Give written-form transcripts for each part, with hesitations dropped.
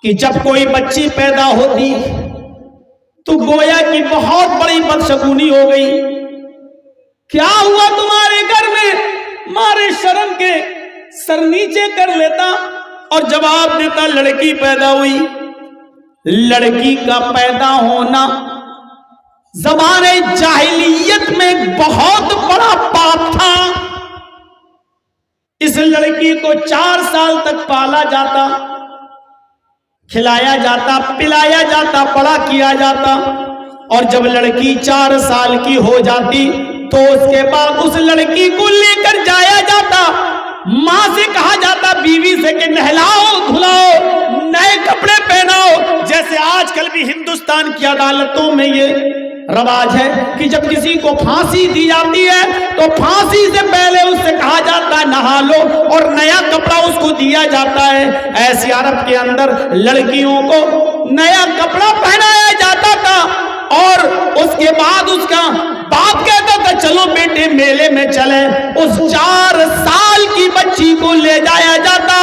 کہ جب کوئی بچی پیدا ہوتی تو گویا کہ بہت بڑی بدشگونی ہو گئی. کیا ہوا تمہارے گھر میں؟ مارے شرم کے سر نیچے کر لیتا اور جواب دیتا لڑکی پیدا ہوئی. لڑکی کا پیدا ہونا زمانے جاہلیت میں بہت بڑا پاپ تھا. اس لڑکی کو 4 سال تک پالا جاتا، کھلایا جاتا، پلایا جاتا، بڑا کیا جاتا، اور جب لڑکی 4 سال کی ہو جاتی تو اس کے بعد اس لڑکی کو لے کر جایا جاتا. ماں سے کہا جاتا، بیوی سے کہ نہلاؤ دھلاؤ، نئے کپڑے پہناؤ. جیسے آج کل بھی ہندوستان کی عدالتوں میں یہ رواج ہے کہ جب کسی کو پھانسی دی جاتی ہے تو پھانسی سے پہلے اس سے کہا جاتا ہے نہا لو، اور نیا کپڑا اس کو دیا جاتا ہے. ایسے عرب کے اندر لڑکیوں کو نیا کپڑا پہنایا جاتا تھا، اور اس کے بعد اس کا باپ کہتا تھا چلو بیٹے میلے میں چلیں. اس 4 سال کی بچی کو لے جایا جاتا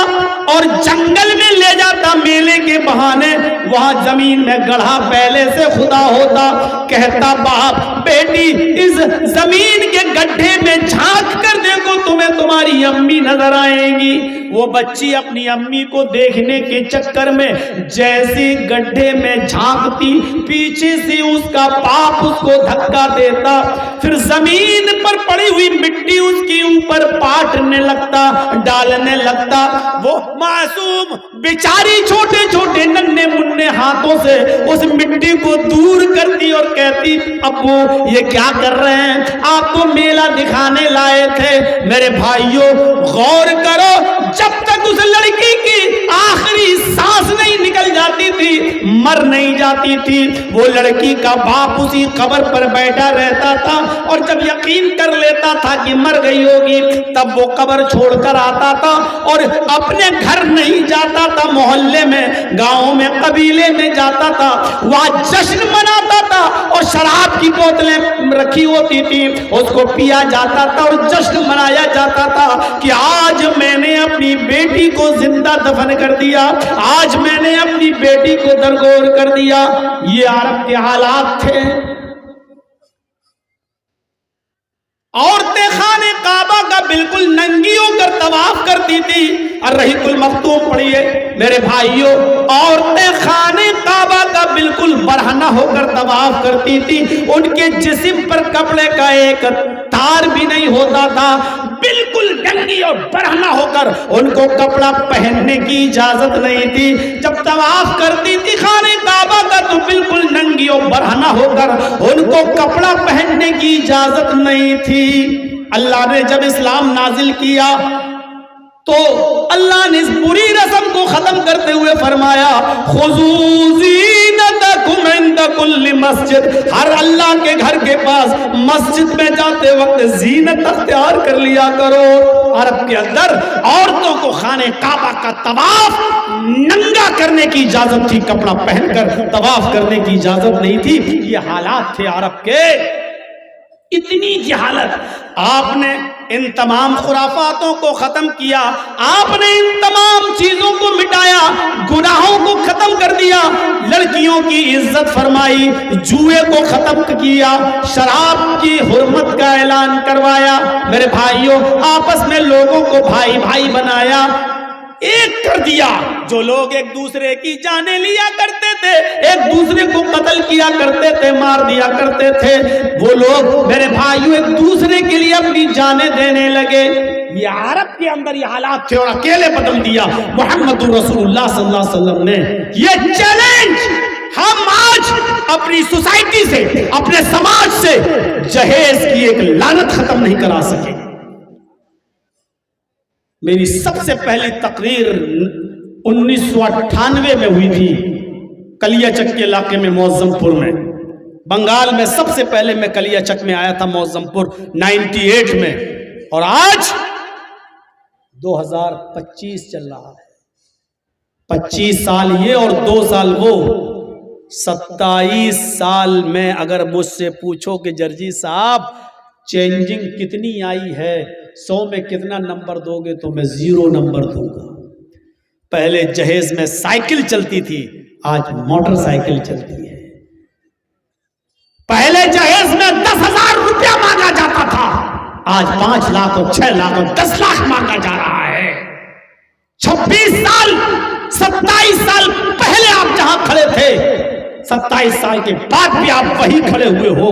اور جنگل میں لے جاتا میلے کے بہانے. وہاں زمین میں گڑھا پہلے سے خدا ہوتا. کہتا باپ بیٹی اس زمین کے گڈھے میں جھانک کر دیکھو، تمہیں تمہاری امی نظر آئیں گی. وہ بچی اپنی امی کو دیکھنے کے چکر میں جیسی گڈھے میں جھانکتی، پیچھے سے اس کا باپ اس کو دھکا دیتا، پھر زمین پر پڑی ہوئی مٹی اس کے اوپر پاٹنے لگتا، ڈالنے لگتا. وہ معصوم بیچاری چھوٹے چھوٹے ننھے منھے ہاتھوں سے اس مٹی کو دور کرتی اور کہتی ابو یہ کیا کر رہے ہیں؟ آپ تو میلہ دکھانے لائے تھے. میرے بھائیوں غور کرو، جب تک اس لڑکی کی آخری سانس نہیں نکل جاتی تھی، مر نہیں جاتی تھی، وہ لڑکی کا باپ اسی قبر پر بیٹھا رہتا تھا، اور جب یقین کر لیتا تھا کہ مر گئی ہوگی تب وہ قبر چھوڑ کر آتا تھا اور اپنے گھر نہیں جاتا تھا، محلے میں، گاؤں میں، قبیلے میں جاتا تھا، وہاں جشن مناتا تھا اور شراب کی بوتلیں رکھی ہوتی تھی، اس کو پیا جاتا تھا اور جشن منایا جاتا تھا کہ آج میں نے اپنی بیٹی کو زندہ دفن کر دیا، آج میں نے اپنی بیٹی کو درگور کر دیا. یہ عرب کے حالات تھے. عورتیں خانے کعبہ کا بالکل ننگی ہو کر طواف کرتی تھی. الرحیق المختوم پڑھیے میرے بھائیوں، عورتیں خانے کعبہ کا بالکل برہنہ ہو کر طواف کرتی تھی. ان کے جسم پر کپڑے کا ایک تار بھی نہیں ہوتا تھا، بالکل ننگی اور برہنہ ہو کر. ان کو کپڑا پہننے کی اجازت نہیں تھی. جب طواف کرتی تھی خانے کعبہ کا تو بالکل ننگی اور برہنہ ہو کر، ان کو کپڑا پہننے کی اجازت نہیں تھی. اللہ نے جب اسلام نازل کیا تو اللہ نے اس بری رسم کو ختم کرتے ہوئے فرمایا خذوا زینتکم عند کل مسجد. ہر اللہ کے گھر کے پاس مسجد میں جاتے وقت زینت اختیار کر لیا کرو. عرب کے اندر عورتوں کو خانے کعبہ کا طواف ننگا کرنے کی اجازت تھی، کپڑا پہن کر طواف کرنے کی اجازت نہیں تھی. یہ حالات تھے عرب کے. اتنی جہالت. آپ نے ان تمام خرافاتوں کو ختم کیا، آپ نے ان تمام چیزوں کو مٹایا، گناہوں کو ختم کر دیا، لڑکیوں کی عزت فرمائی، جوئے کو ختم کیا، شراب کی حرمت کا اعلان کروایا. میرے بھائیوں آپس میں لوگوں کو بھائی بھائی بنایا، ایک کر دیا. جو لوگ ایک دوسرے کی جانیں لیا کرتے تھے، ایک دوسرے کو قتل کیا کرتے تھے، مار دیا کرتے تھے، وہ لوگ میرے بھائیوں ایک دوسرے کے لیے اپنی جانیں دینے لگے. یہ عرب کے اندر یہ حالات تھے اور اکیلے بدل دیا محمد رسول اللہ صلی اللہ علیہ وسلم نے. یہ چیلنج ہم آج اپنی سوسائٹی سے، اپنے سماج سے جہیز کی ایک لعنت ختم نہیں کرا سکے. میری سب سے پہلی تقریر 1998 میں ہوئی تھی کلیا چک کے علاقے میں، معظم پور میں، بنگال میں. سب سے پہلے میں کلیا چک میں آیا تھا معظم پور 98 میں، اور آج 2025 چل رہا ہے. 25 سال یہ اور 2 سال وہ، 27 سال میں اگر مجھ سے پوچھو کہ جرجی صاحب چینجنگ کتنی آئی ہے، 100 میں کتنا نمبر دو گے تو میں 0 نمبر دوں گا. پہلے جہیز میں سائیکل چلتی تھی، آج موٹر سائیکل چلتی ہے۔ پہلے جہیز میں 10,000 روپیہ مانگا جاتا تھا، آج 5 لاکھ اور 6 لاکھ اور 10 لاکھ مانگا جا رہا ہے۔ 26 سال 27 سال پہلے آپ جہاں کھڑے تھے، 27 سال کے بعد بھی آپ وہی کھڑے ہوئے ہو،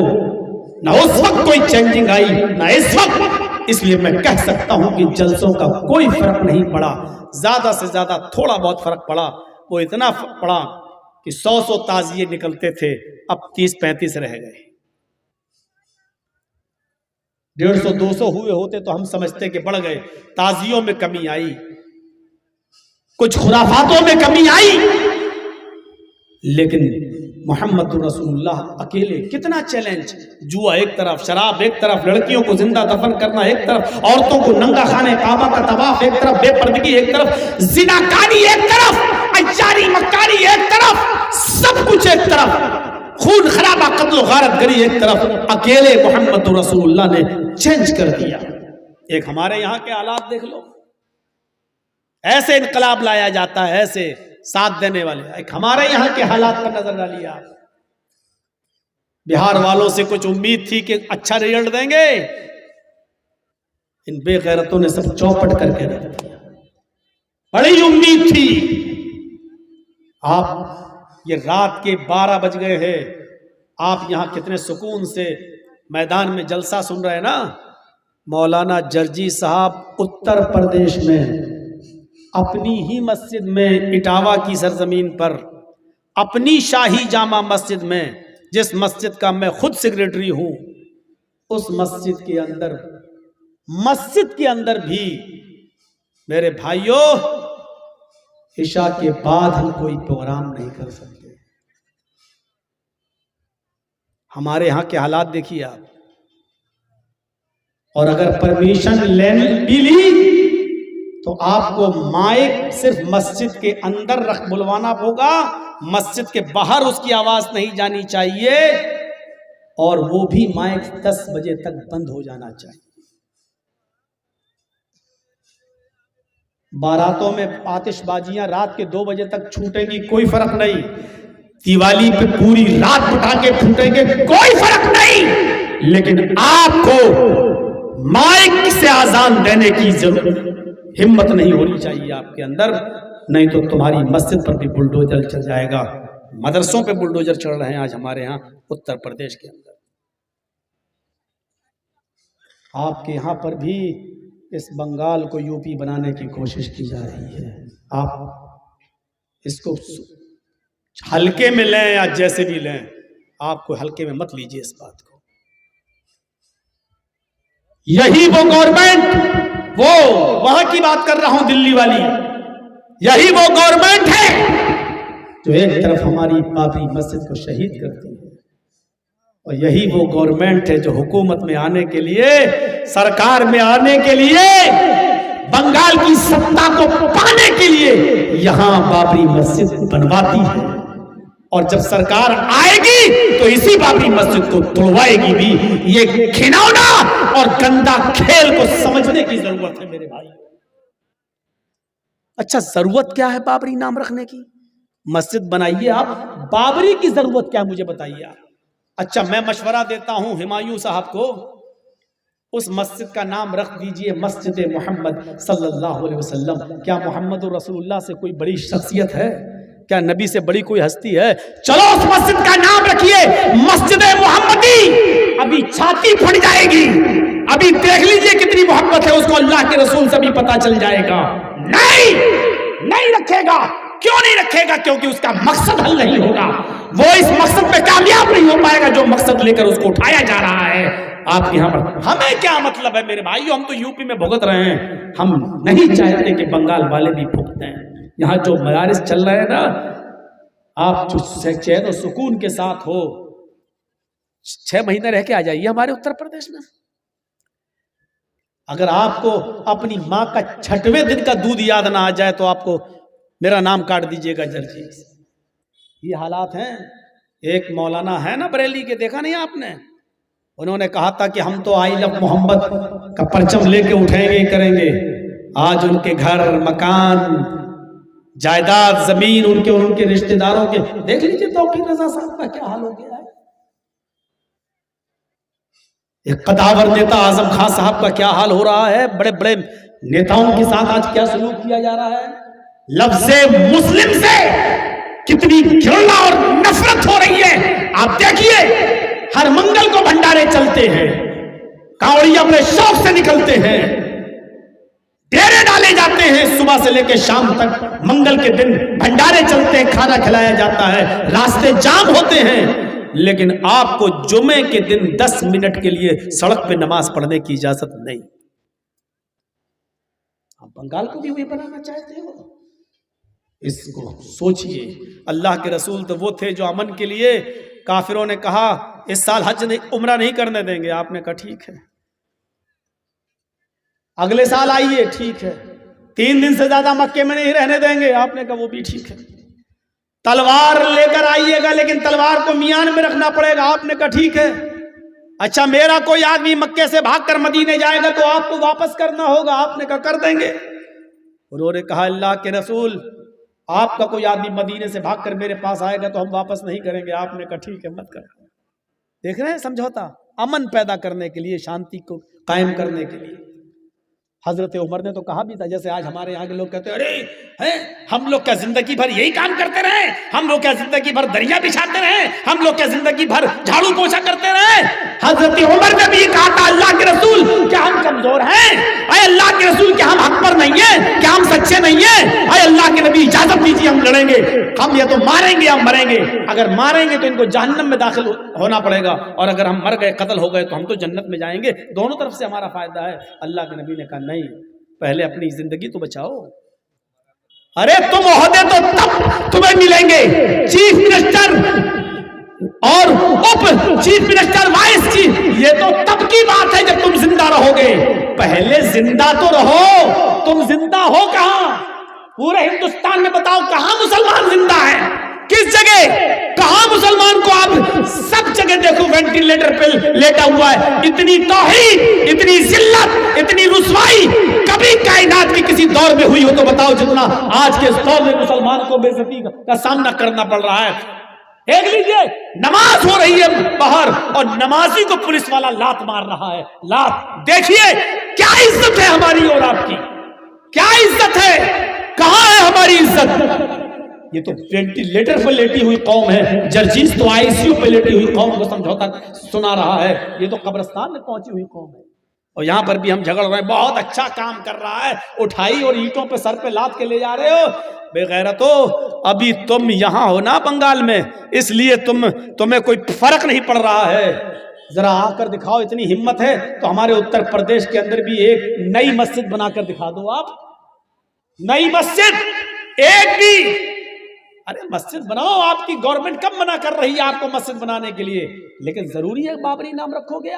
نہ اس وقت کوئی چینجنگ آئی نہ اس وقت۔ اس لیے میں کہہ سکتا ہوں کہ جلسوں کا کوئی فرق نہیں پڑا، زیادہ سے زیادہ تھوڑا بہت فرق پڑا، وہ اتنا پڑا کہ 100 تعزیے نکلتے تھے، اب 30-35 رہ گئے۔ 150-200 ہوئے ہوتے تو ہم سمجھتے کہ بڑھ گئے، تعزیوں میں کمی آئی، کچھ خرافاتوں میں کمی آئی، لیکن محمد رسول اللہ اکیلے کتنا چیلنج، جوا ایک طرف، شراب ایک طرف، لڑکیوں کو زندہ دفن کرنا ایک طرف، عورتوں کو ننگا خانے کعبہ کا طواف ایک طرف، بے پردگی ایک طرف، زناکاری ایک طرف، عیاری مکاری ایک طرف، سب کچھ ایک طرف، خون خرابہ قتل و غارت گری ایک طرف، اکیلے محمد رسول اللہ نے چینج کر دیا۔ ایک ہمارے یہاں کے حالات دیکھ لو، ایسے انقلاب لایا جاتا ہے، ایسے ساتھ دینے والے۔ ایک ہمارے یہاں کے حالات پر نظر ڈالیے آپ، بہار والوں سے کچھ امید تھی کہ اچھا رزلٹ دیں گے، ان بے غیرتوں نے سب چوپٹ کر کے رکھ دیا۔ بڑی امید تھی، آپ یہ رات کے 12 بج گئے ہیں، آپ یہاں کتنے سکون سے میدان میں جلسہ سن رہے ہیں نا۔ مولانا جرجی صاحب اتر پردیش میں اپنی ہی مسجد میں، اٹاوا کی سرزمین پر، اپنی شاہی جامع مسجد میں، جس مسجد کا میں خود سیکریٹری ہوں، اس مسجد کے اندر بھی میرے بھائیوں عشاء کے بعد ہم کوئی پروگرام نہیں کر سکتے۔ ہمارے ہاں کے حالات دیکھیے آپ، اور اگر پرمیشن بھی لی تو آپ کو مائک صرف مسجد کے اندر بلوانا ہوگا، مسجد کے باہر اس کی آواز نہیں جانی چاہیے، اور وہ بھی مائک 10 بجے تک بند ہو جانا چاہیے۔ باراتوں میں آتش بازیاں رات کے 2 بجے تک چھوٹیں گی، کوئی فرق نہیں، دیوالی پہ پوری رات پٹاخے پھوٹیں گے، کوئی فرق نہیں، لیکن آپ کو مائک سے اذان دینے کی ضرورت ہمت نہیں ہونی چاہیے آپ کے اندر، نہیں تو تمہاری مسجد پر بھی بلڈوزر چل جائے گا۔ مدرسوں پہ بلڈوزر چل رہے ہیں آج ہمارے ہاں اتر پردیش کے اندر۔ آپ کے یہاں پر بھی اس بنگال کو یو پی بنانے کی کوشش کی جا رہی ہے، آپ اس کو ہلکے میں لیں یا جیسے بھی لیں، آپ کو ہلکے میں مت لیجیے اس بات کو۔ یہی وہ گورنمنٹ، وہ وہاں کی بات کر رہا ہوں دلی والی، یہی وہ گورنمنٹ ہے جو ایک طرف ہماری بابری مسجد کو شہید کرتی ہے، اور یہی وہ گورنمنٹ ہے جو حکومت میں آنے کے لیے، سرکار میں آنے کے لیے، بنگال کی ستا کو پانے کے لیے یہاں بابری مسجد بنواتی ہے، اور جب سرکار آئے گی تو اسی بابری مسجد کو توڑوائے گی بھی۔ یہ گھناؤنا اور گندا کھیل کو سمجھنے کی ضرورت ہے میرے بھائی۔ اچھا ضرورت کیا ہے بابری نام رکھنے کی؟ مسجد بنائیے آپ، بابری کی ضرورت کیا ہے مجھے بتائیے آپ۔ اچھا میں مشورہ دیتا ہوں ہمایوں صاحب کو، اس مسجد کا نام رکھ دیجئے مسجد محمد صلی اللہ علیہ وسلم۔ کیا محمد رسول اللہ سے کوئی بڑی شخصیت ہے؟ کیا نبی سے بڑی کوئی ہستی ہے؟ چلو اس مسجد کا نام رکھیے مسجد محمدی، ابھی چھاتی پھٹ جائے گی، ابھی دیکھ لیجئے کتنی محبت ہے اس کو اللہ کے رسول سے بھی پتا چل جائے گا۔ نہیں رکھے گا، کیوں نہیں رکھے گا؟ کیونکہ اس کا مقصد حل نہیں ہوگا، وہ اس مقصد پہ کامیاب نہیں ہو پائے گا جو مقصد لے کر اس کو اٹھایا جا رہا ہے۔ آپ یہاں پر ہمیں کیا مطلب ہے میرے بھائیو، ہم تو یو پی میں بھگت رہے ہیں، ہم نہیں چاہتے کہ بنگال والے بھی بھگتیں۔ یہاں جو مدارس چل رہے ہیں نا، آپ جو چین و سکون کے ساتھ ہو، 6 مہینے رہ کے آ جائیے ہمارے اتر پردیش میں۔ اگر آپ کو اپنی ماں کا 6ویں دن کا دودھ یاد نہ آ جائے تو آپ کو میرا نام کاٹ دیجئے گا جرجی۔ یہ حالات ہیں۔ ایک مولانا ہے نا بریلی کے، دیکھا نہیں آپ نے؟ انہوں نے کہا تھا کہ ہم تو آئی لو محمد کا پرچم لے کے اٹھیں گے کریں گے۔ آج ان کے گھر، مکان، جائیداد زمین ان کے اور ان کے رشتہ داروں کے. دیکھ لیجیے توقیر رضا صاحب کا کیا حال ہو گیا ہے. ایک قداور نیتا اعظم خان صاحب کا کیا حال ہو رہا ہے. بڑے بڑے نیتاؤں کے ساتھ آج کیا سلوک کیا جا رہا ہے. لفظ مسلم سے کتنی گھرنا اور نفرت ہو رہی ہے. آپ دیکھیے ہر منگل کو بھنڈارے چلتے ہیں, کاوڑی اپنے شوق سے نکلتے ہیں, ڈیرے ڈالے جاتے ہیں, صبح سے لے کے شام تک منگل کے دن بھنڈارے چلتے ہیں, کھانا کھلایا جاتا ہے, راستے جام ہوتے ہیں. لیکن آپ کو جمعے کے دن 10 منٹ کے لیے سڑک پہ نماز پڑھنے کی اجازت نہیں. آپ بنگال کو بھی وہی بنانا چاہتے ہو. اس کو سوچئے. اللہ کے رسول تو وہ تھے جو امن کے لیے, کافروں نے کہا اس سال حج عمرہ نہیں کرنے دیں گے, آپ نے کہا ٹھیک ہے, اگلے سال آئیے, ٹھیک ہے, 3 دن سے زیادہ مکے میں نہیں رہنے دیں گے, آپ نے کہا وہ بھی ٹھیک ہے. تلوار لے کر آئیے گا لیکن تلوار کو میان میں رکھنا پڑے گا, آپ نے کہا ٹھیک ہے. اچھا میرا کوئی آدمی مکے سے بھاگ کر مدینے جائے گا تو آپ کو واپس کرنا ہوگا, آپ نے کہا کر دیں گے. انہوں نے کہا اللہ کے رسول آپ کا کوئی آدمی مدینے سے بھاگ کر میرے پاس آئے گا تو ہم واپس نہیں کریں گے, آپ نے کہا ٹھیک ہے مت کر. دیکھ رہے ہیں سمجھوتا, امن پیدا کرنے کے لیے, شانتی کو قائم کرنے کے لیے. حضرت عمر نے تو کہا بھی تھا, جیسے آج ہمارے یہاں کے لوگ کہتے ہیں ارے ہم لوگ کیا زندگی بھر یہی کام کرتے رہے, ہم لوگ کیا زندگی بھر دریا بچھاتے رہے, ہم لوگ کیا زندگی بھر جھاڑو پوچھا کرتے رہے. حضرت عمر نے بھی کہا تھا اللہ کے رسول کیا ہم کمزور ہیں, اے اللہ کے رسول کیا ہم حق پر نہیں ہیں, کیا ہم سچے نہیں ہیں, اے اللہ کے نبی اجازت دیجیے ہم لڑیں گے, ہم یا تو ماریں گے یا مریں گے. اگر ماریں گے تو ان کو جہنم میں داخل ہونا پڑے گا, اور اگر ہم مر گئے قتل ہو گئے تو ہم تو جنت میں جائیں گے, دونوں طرف سے ہمارا فائدہ ہے. اللہ کے نبی نے کہا نہیں, پہلے اپنی زندگی تو بچاؤ. ارے تم عہدے تو تب تمہیں ملیں گے, چیف منسٹر اور اپ چیف منسٹر, وائس چیف, یہ تو تب کی بات ہے جب تم زندہ رہو گے. پہلے زندہ تو رہو. تم زندہ ہو کہاں؟ پورے ہندوستان میں بتاؤ کہاں مسلمان زندہ ہے, کس جگہ, کہاں مسلمان کو آپ سب جگہ دیکھو وینٹیلیٹر پہ لیٹا ہوا ہے. اتنی توہین, اتنی ذلت, اتنی رسوائی کبھی کائنات کی کسی دور میں ہوئی ہو تو بتاؤ جتنا آج کے اس دور میں مسلمان کو بے عزتی کا سامنا کرنا پڑ رہا ہے. دیکھ لیجئے نماز ہو رہی ہے باہر اور نمازی کو پولیس والا لات مار رہا ہے, لات. دیکھیے کیا عزت ہے ہماری اور آپ کی, کیا عزت ہے, کہاں ہے ہماری عزت. یہ تو وینٹیلیٹر پر لیٹی ہوئی قوم ہے, جرجیز تو آئی سی یو پہ لیٹی ہوئی قوم کو سمجھوتا سنا رہا ہے. یہ تو قبرستان میں پہنچی ہوئی قوم ہے, اور یہاں پر بھی ہم جھگڑ رہے ہیں. بہت اچھا کام کر رہا ہے, اٹھائی اور اینٹوں پہ سر پہ لاد کے لے جا رہے ہو. بے غیرتو, ابھی تم یہاں ہو نا بنگال میں, اس لیے تمہیں کوئی فرق نہیں پڑ رہا ہے. ذرا آ کر دکھاؤ, اتنی ہمت ہے تو ہمارے اتر پردیش کے اندر بھی ایک نئی مسجد بنا کر دکھا دو. آپ نئی مسجد ایک بھی, ارے مسجد بناؤ. آپ کی گورنمنٹ کب منع کر رہی ہے آپ کو مسجد بنانے کے لیے, لیکن ضروری ہے بابری نام رکھو گے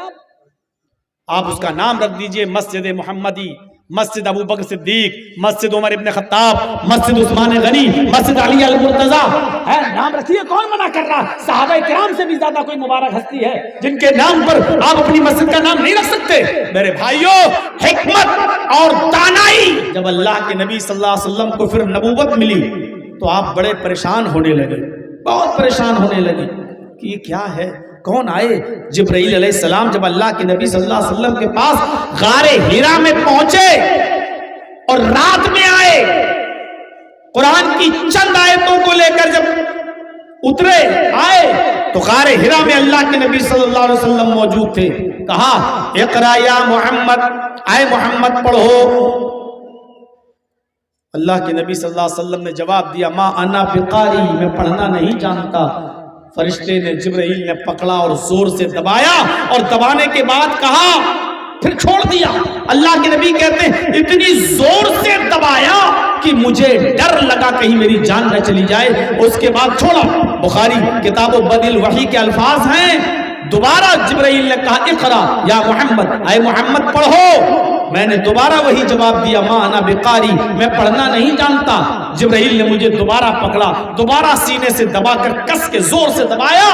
آپ اس کا نام رکھ دیجئے مسجد محمدی, مسجد ابو بکر صدیق, مسجد عمر ابن خطاب, مسجد عثمان غنی, مسجد علی المرتضیٰ ہے, نام رکھیے. کون منع کر رہا؟ صحابہ کرام سے بھی زیادہ کوئی مبارک ہستی ہے جن کے نام پر آپ اپنی مسجد کا نام نہیں رکھ سکتے. میرے بھائیوں, حکمت اور دانائی, جب اللہ کے نبی صلی اللہ علیہ وسلم کو پھر نبوت ملی تو آپ بڑے پریشان ہونے لگے, بہت پریشان ہونے لگے کہ یہ کیا ہے. کون آئے؟ جبرائیل علیہ السلام جب اللہ کے نبی صلی اللہ علیہ وسلم کے پاس غار ہیرا میں پہنچے اور رات میں آئے, قرآن کی چند آیتوں کو لے کر جب اترے آئے تو غار ہیرا میں اللہ کے نبی صلی اللہ علیہ وسلم موجود تھے. کہا اقرا یا محمد, اے محمد پڑھو. اللہ کے نبی صلی اللہ علیہ وسلم نے جواب دیا ما انا بقاری, میں پڑھنا نہیں جانتا. فرشتے نے, جبرائیل نے پکڑا اور زور سے دبایا, اور دبانے کے بعد کہا, پھر چھوڑ دیا. اللہ کے نبی کہتے ہیں اتنی زور سے دبایا کہ مجھے ڈر لگا کہیں میری جان نہ چلی جائے. اس کے بعد چھوڑا. بخاری کتاب بدء الوحی کے الفاظ ہیں. دوبارہ جبرائیل نے کہا اقرا یا محمد, اے محمد پڑھو. میں نے دوبارہ وہی جواب دیا ما انا بقاری, میں پڑھنا نہیں جانتا. جبرائیل نے مجھے دوبارہ پکڑا, دوبارہ سینے سے دبا کر کس کے زور سے دبایا,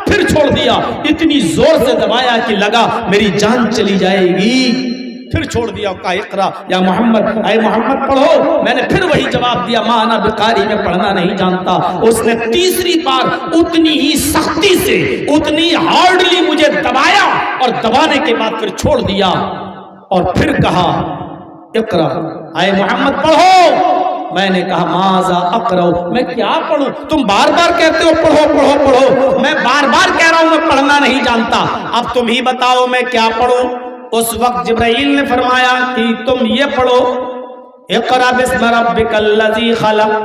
پھر چھوڑ دیا. اتنی زور سے دبایا کہ لگا میری جان چلی جائے گی. پھر چھوڑ دیا، کہا اقرا یا محمد، اے محمد پڑھو۔ میں نے پھر وہی جواب دیا، ما انا بقاری، میں پڑھنا نہیں جانتا۔ اس نے تیسری بار اتنی ہی سختی سے، اتنی ہارڈلی مجھے دبایا، اور دبانے کے بعد پھر چھوڑ دیا، اور پھر کہا اقرا، اے محمد پڑھو۔ میں نے کہا ماذا اقرأ، میں کیا پڑھوں؟ تم بار بار کہتے ہو پڑھو پڑھو پڑھو، میں بار بار کہہ رہا ہوں میں پڑھنا نہیں جانتا، اب تم ہی بتاؤ میں کیا پڑھوں؟ اس وقت جبرائیل نے فرمایا کہ تم یہ پڑھو، اقرأ بسم ربک الذی خلق،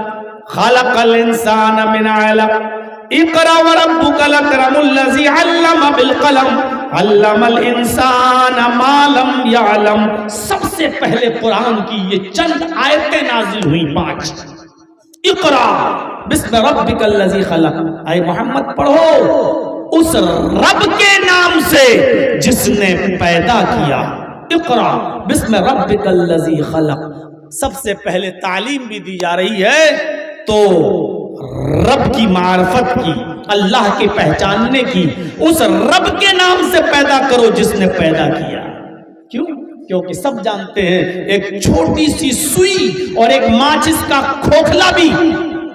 خلق الانسان من علق، اقرأ وربک الاکرم الذی علم بالقلم، علم الانسان ما لم یعلم۔ سب سے پہلے قرآن کی یہ چند آیتیں نازل ہوئی، 5۔ اقرأ بسم ربک الذی خلق، اے محمد پڑھو اس رب کے نام سے جس نے پیدا کیا۔ اقرأ بسم ربک الذی خلق، سب سے پہلے تعلیم بھی دی جا رہی ہے تو رب کی معرفت کی، اللہ کے پہچاننے کی، اس رب کے نام سے پیدا کرو جس نے پیدا کیا۔ کیوں؟ کیونکہ سب جانتے ہیں ایک چھوٹی سی سوئی اور ایک ماچس کا کھوکھلا بھی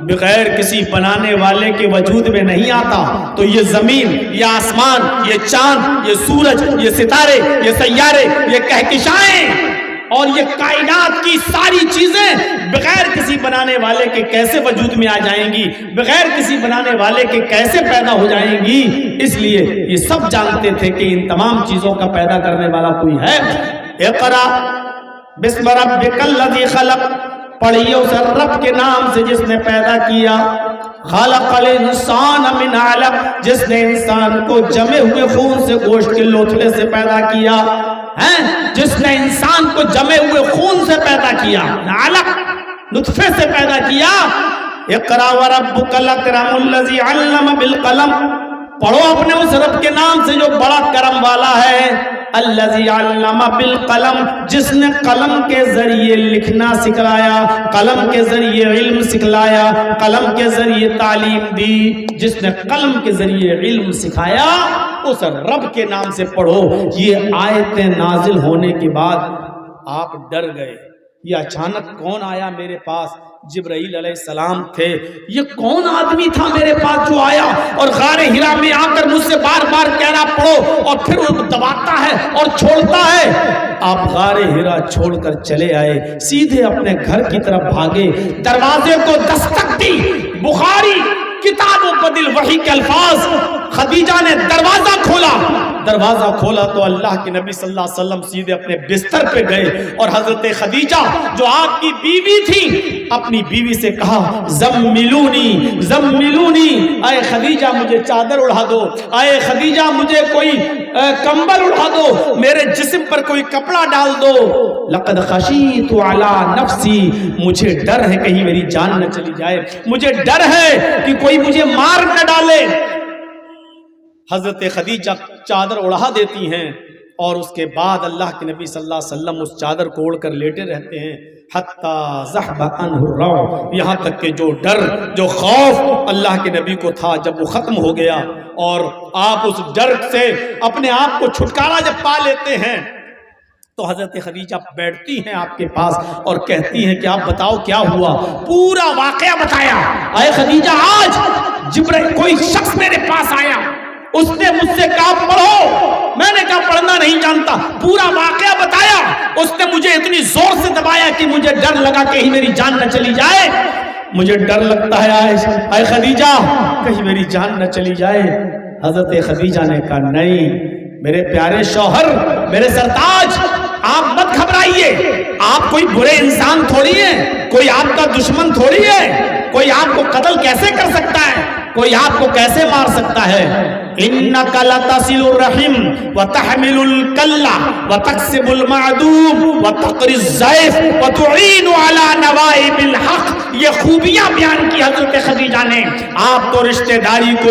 بغیر کسی بنانے والے کے وجود میں نہیں آتا، تو یہ زمین، یہ آسمان، یہ چاند، یہ سورج، یہ ستارے، یہ سیارے، یہ کہکشائیں اور یہ کائنات کی ساری چیزیں بغیر کسی بنانے والے کے کیسے وجود میں آ جائیں گی، بغیر کسی بنانے والے کے کیسے پیدا ہو جائیں گی؟ اس لیے یہ سب جانتے تھے کہ ان تمام چیزوں کا پیدا کرنے والا کوئی ہے۔ اقرا بسم ربک الذی خلق، پڑھیے اس رب کے نام سے جس نے پیدا کیا۔ خلق الانسان من علق، جس نے انسان کو جمے ہوئے خون سے، گوشت کے لوتھڑے سے پیدا کیا ہے، جس نے انسان کو جمے ہوئے خون سے پیدا کیا، علق نطفے سے پیدا کیا۔ اقرا وربک الاکرم الذی علم بالقلم، پڑھو اپنے اس رب کے نام سے جو بڑا کرم والا ہے۔ الذی علم بالقلم، جس نے قلم کے ذریعے لکھنا سکھلایا، قلم کے ذریعے علم سکھلایا، قلم کے ذریعے تعلیم دی، جس نے قلم کے ذریعے علم سکھایا، اس رب کے نام سے پڑھو۔ یہ آیتیں نازل ہونے کے بعد آپ ڈر گئے، یہ اچانک کون آیا میرے پاس؟ جبرائیل علیہ السلام تھے۔ یہ کون آدمی تھا میرے پاس جو آیا اور غار ہرا میں آ کر مجھ سے بار بار کہہ رہا پڑھو، اور پھر وہ دباتا ہے اور چھوڑتا ہے؟ آپ غار ہرا چھوڑ کر چلے آئے، سیدھے اپنے گھر کی طرف بھاگے، دروازے کو دستک دی، بخاری کتاب و بدل وحی کے الفاظ، خدیجہ نے دروازہ کھولا، دروازہ کھولا تو اللہ کے نبی صلی اللہ علیہ وسلم سیدھے اپنے بستر پہ گئے، اور حضرت خدیجہ جو آپ کی بیوی تھی، اپنی بیوی سے کہا زملونی زملونی، اے خدیجہ مجھے چادر اڑا دو، اے خدیجہ مجھے کوئی کمبل اڑا دو، میرے جسم پر کوئی کپڑا ڈال دو۔ لقد خشیت علی نفسی، مجھے ڈر ہے کہیں میری جان نہ چلی جائے، مجھے ڈر ہے کہ کوئی مجھے مار نہ ڈالے۔ حضرت خدیجہ چادر اڑا دیتی ہیں، اور اس کے بعد اللہ کے نبی صلی اللہ علیہ وسلم اس چادر کو اوڑھ کر لیٹے رہتے ہیں، حتی ذہب عنہ الروع، یہاں تک کہ جو ڈر، جو خوف اللہ کے نبی کو تھا، جب وہ ختم ہو گیا، اور آپ اس ڈر سے اپنے آپ کو چھٹکارا جب پا لیتے ہیں، تو حضرت خدیجہ بیٹھتی ہیں آپ کے پاس اور کہتی ہیں کہ آپ بتاؤ کیا ہوا؟ پورا واقعہ بتایا۔ اے خدیجہ، آج جبرائیل کوئی شخص میرے پاس آیا، اس نے مجھ سے کہا پڑھو، میں نے کہا پڑھنا نہیں جانتا، پورا واقعہ بتایا، اس نے مجھے اتنی زور سے دبایا کہ مجھے ڈر لگا کہیں میری جان نہ چلی جائے، مجھے ڈر لگتا ہے اے خدیجہ کہیں میری جان نہ چلی جائے۔ حضرت خدیجہ نے کہا نہیں میرے پیارے شوہر، میرے سرتاج، آپ مت گھبرائیے، آپ کوئی برے انسان تھوڑی ہیں، کوئی آپ کا دشمن تھوڑی ہے، کوئی آپ کو قتل کیسے کر سکتا ہے، کوئی آپ کو کیسے مار سکتا ہے؟ انک لتصل الرحم وتحمل الکل وتکسب المعدوم وتقری الضیف وتعین علی نوائب الحق، یہ خوبیاں بیان کی حضرت خدیجہ نے۔ آپ تو رشتہ داری کو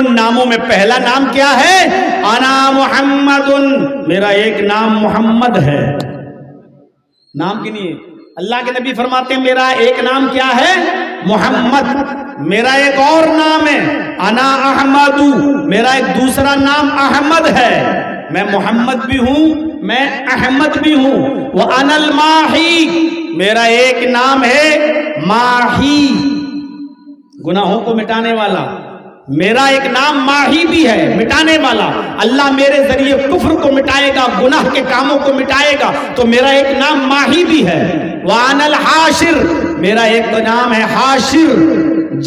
ان ناموں میں پہلا نام کیا ہے؟ انا محمد، میرا ایک نام محمد ہے. نام کی نہیں ہے. اللہ کے نبی فرماتے ہیں میرا ایک نام کیا ہے؟ محمد. میرا ایک اور نام ہے انا احمد، میرا ایک دوسرا نام احمد ہے. میں محمد بھی ہوں، میں احمد بھی ہوں. وَأَنَا الْمَاحِي، میرا ایک نام ہے ماہی، گناہوں کو مٹانے والا. میرا ایک نام ماہی بھی ہے، مٹانے والا. اللہ میرے ذریعے کفر کو مٹائے گا، گناہ کے کاموں کو مٹائے گا، تو میرا ایک نام ماہی بھی ہے. وَأَنَا الْحَاشِرُ، میرا ایک نام ہے حاشر،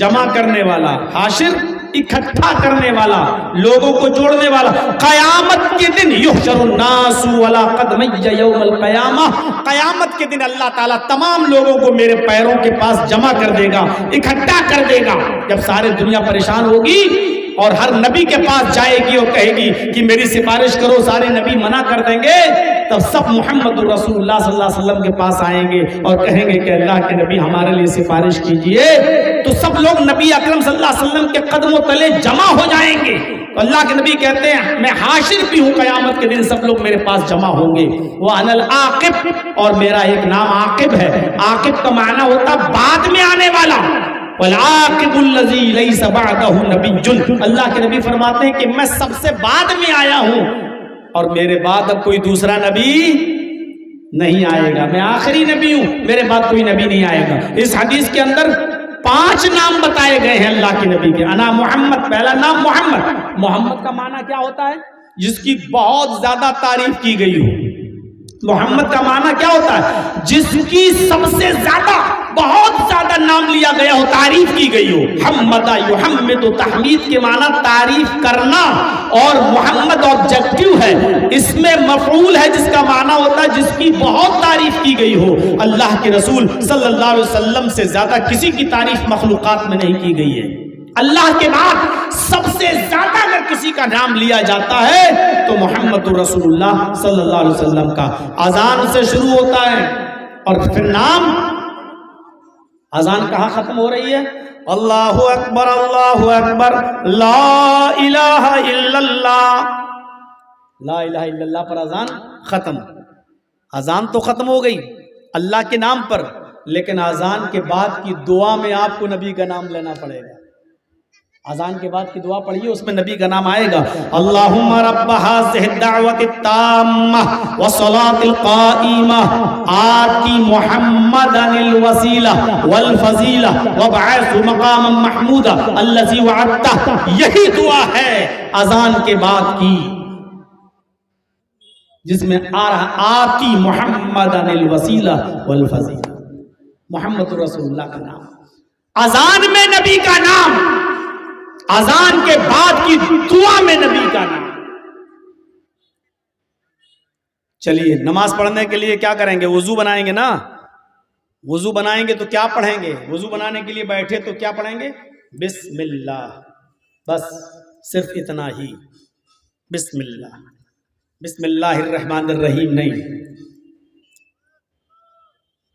جمع کرنے والا. حاشر اکٹھا کرنے والا، لوگوں کو جوڑنے والا. قیامت کے دن یحشر الناس علی قدمی یوم القیامہ، قیامت کے دن اللہ تعالیٰ تمام لوگوں کو میرے پیروں کے پاس جمع کر دے گا، اکٹھا کر دے گا. جب سارے دنیا پریشان ہوگی اور ہر نبی کے پاس جائے گی اور کہے گی کہ میری سفارش کرو، سارے نبی منع کر دیں گے، تب سب محمد رسول اللہ صلی اللہ علیہ وسلم کے پاس آئیں گے اور کہیں گے کہ اللہ کے نبی ہمارے لیے سفارش کیجئے. تو سب لوگ نبی اکرم صلی اللہ علیہ وسلم کے قدموں تلے جمع ہو جائیں گے. تو اللہ کے نبی کہتے ہیں میں حاشر بھی ہوں، قیامت کے دن سب لوگ میرے پاس جمع ہوں گے. وَأَنَا الْعَاقِبُ، اور میرا ایک نام عاقب ہے. عاقب کا معنی ہوتا بعد میں آنے والا. وَالْعَاقِبُ الَّذِي لَيْسَ بَعْدَهُ نَبِيٌّ، اللہ کے نبی فرماتے ہیں کہ میں سب سے بعد میں آیا ہوں اور میرے بعد اب کوئی دوسرا نبی نہیں آئے گا. میں آخری نبی ہوں، میرے بعد کوئی نبی نہیں آئے گا. اس حدیث کے اندر 5 نام بتائے گئے ہیں اللہ کے نبی کے. انا محمد، پہلا نام محمد. محمد کا معنی کیا ہوتا ہے؟ جس کی بہت زیادہ تعریف کی گئی ہو. محمد کا معنی کیا ہوتا ہے؟ جس کی سب سے زیادہ، بہت زیادہ نام لیا گیا ہو، تعریف کی گئی ہو. حمد یحمد، تحمید کے معنی تعریف کرنا، اور محمد آبجیکٹو ہے، اس میں مفعول ہے جس کا معنی ہوتا ہے جس کی بہت تعریف کی گئی ہو. اللہ کے رسول صلی اللہ علیہ وسلم سے زیادہ کسی کی تعریف مخلوقات میں نہیں کی گئی ہے. اللہ کے بعد سب سے زیادہ اگر کسی کا نام لیا جاتا ہے تو محمد رسول اللہ صلی اللہ علیہ وسلم کا. اذان سے شروع ہوتا ہے اور پھر نام. اذان کہاں ختم ہو رہی ہے؟ اللہ اکبر اللہ اکبر، لا الہ الا اللہ. لا الہ الا اللہ پر اذان ختم. اذان تو ختم ہو گئی اللہ کے نام پر، لیکن اذان کے بعد کی دعا میں آپ کو نبی کا نام لینا پڑے گا. اذان کے بعد کی دعا پڑھیے، اس میں نبی کا نام آئے گا. اللہم رب هذه الدعوة التامة والصلاة القائمة آتی محمدا الوسیلہ والفضیلہ وابعثہ مقاما محمودا الذی وعدتہ. یہی دعا ہے اذان کے بعد کی، جس میں آ رہا آتی محمدا الوسیلہ والفضیلہ، محمد رسول اللہ کا نام. اذان میں نبی کا نام، اذان کے بعد کی دعا میں نبی کا نام. چلیے نماز پڑھنے کے لیے کیا کریں گے؟ وضو بنائیں گے نا. وضو بنائیں گے تو کیا پڑھیں گے؟ وضو بنانے کے لیے بیٹھے تو کیا پڑھیں گے؟ بسم اللہ. بس صرف اتنا ہی، بسم اللہ. بسم اللہ الرحمن الرحیم نہیں.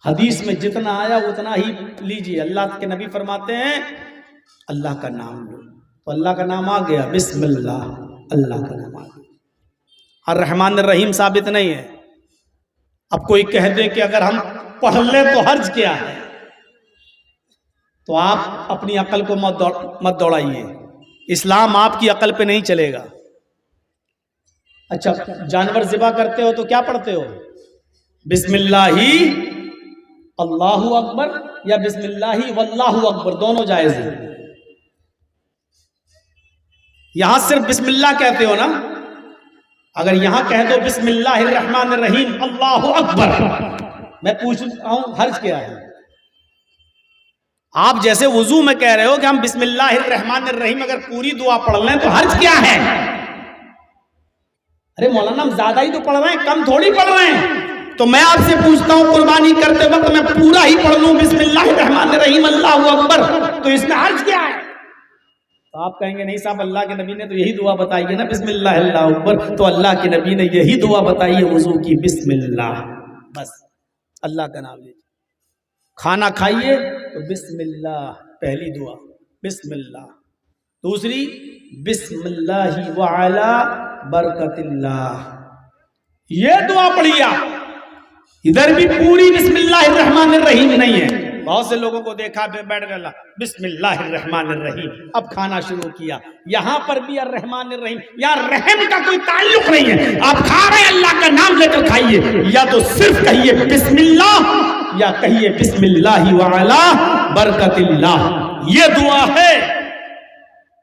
حدیث میں جتنا آیا اتنا ہی لیجیے. اللہ کے نبی فرماتے ہیں اللہ کا نام لو، تو اللہ کا نام آ گیا، بسم اللہ، اللہ کا نام آ گیا. الرحمن الرحیم ثابت نہیں ہے. اب کوئی کہہ دے کہ اگر ہم پڑھ لیں تو حرج کیا ہے، تو آپ اپنی عقل کو مت دوڑائیے. اسلام آپ کی عقل پہ نہیں چلے گا. اچھا جانور ذبح کرتے ہو تو کیا پڑھتے ہو؟ بسم اللہ اللہ اکبر یا بسم اللہ واللہ اکبر، دونوں جائز ہیں. یہاں صرف بسم اللہ کہتے ہو نا. اگر یہاں کہہ دو بسم اللہ الرحمن الرحیم اللہ اکبر، میں پوچھ رہا ہوں حرج کیا ہے؟ آپ جیسے وضو میں کہہ رہے ہو کہ ہم بسم اللہ الرحمن الرحیم اگر پوری دعا پڑھ لیں تو حرج کیا ہے؟ ارے مولانا ہم زیادہ ہی تو پڑھ رہے ہیں، کم تھوڑی پڑھ رہے ہیں. تو میں آپ سے پوچھتا ہوں قربانی کرتے وقت میں پورا ہی پڑھ لوں بسم اللہ الرحمن الرحیم اللہ اکبر، تو اس میں حرج کیا ہے؟ تو آپ کہیں گے نہیں صاحب اللہ کے نبی نے تو یہی دعا بتائی ہے نا بسم اللہ اللہ اکبر. تو اللہ کے نبی نے یہی دعا بتائی ہے وضو کی، بسم اللہ. بس اللہ کا نام لیجیے. کھانا کھائیے تو بسم اللہ، پہلی دعا بسم اللہ. دوسری بسم اللہ وعلا برکت اللہ، یہ دعا پڑھیے آپ۔ ادھر بھی پوری بسم اللہ الرحمن الرحیم نہیں ہے، بہت سے لوگوں کو دیکھا بیٹھ گیا بسم اللہ الرحمن الرحیم، اب کھانا شروع کیا، یہاں پر بھی الرحمن الرحیم، یا رحم کا کوئی تعلق نہیں ہے، آپ کھا رہے ہیں اللہ کا نام لے کر کھائیے، یا تو صرف کہیے بسم اللہ یا کہیے بسم اللہ وعلا برکت اللہ، یہ دعا ہے۔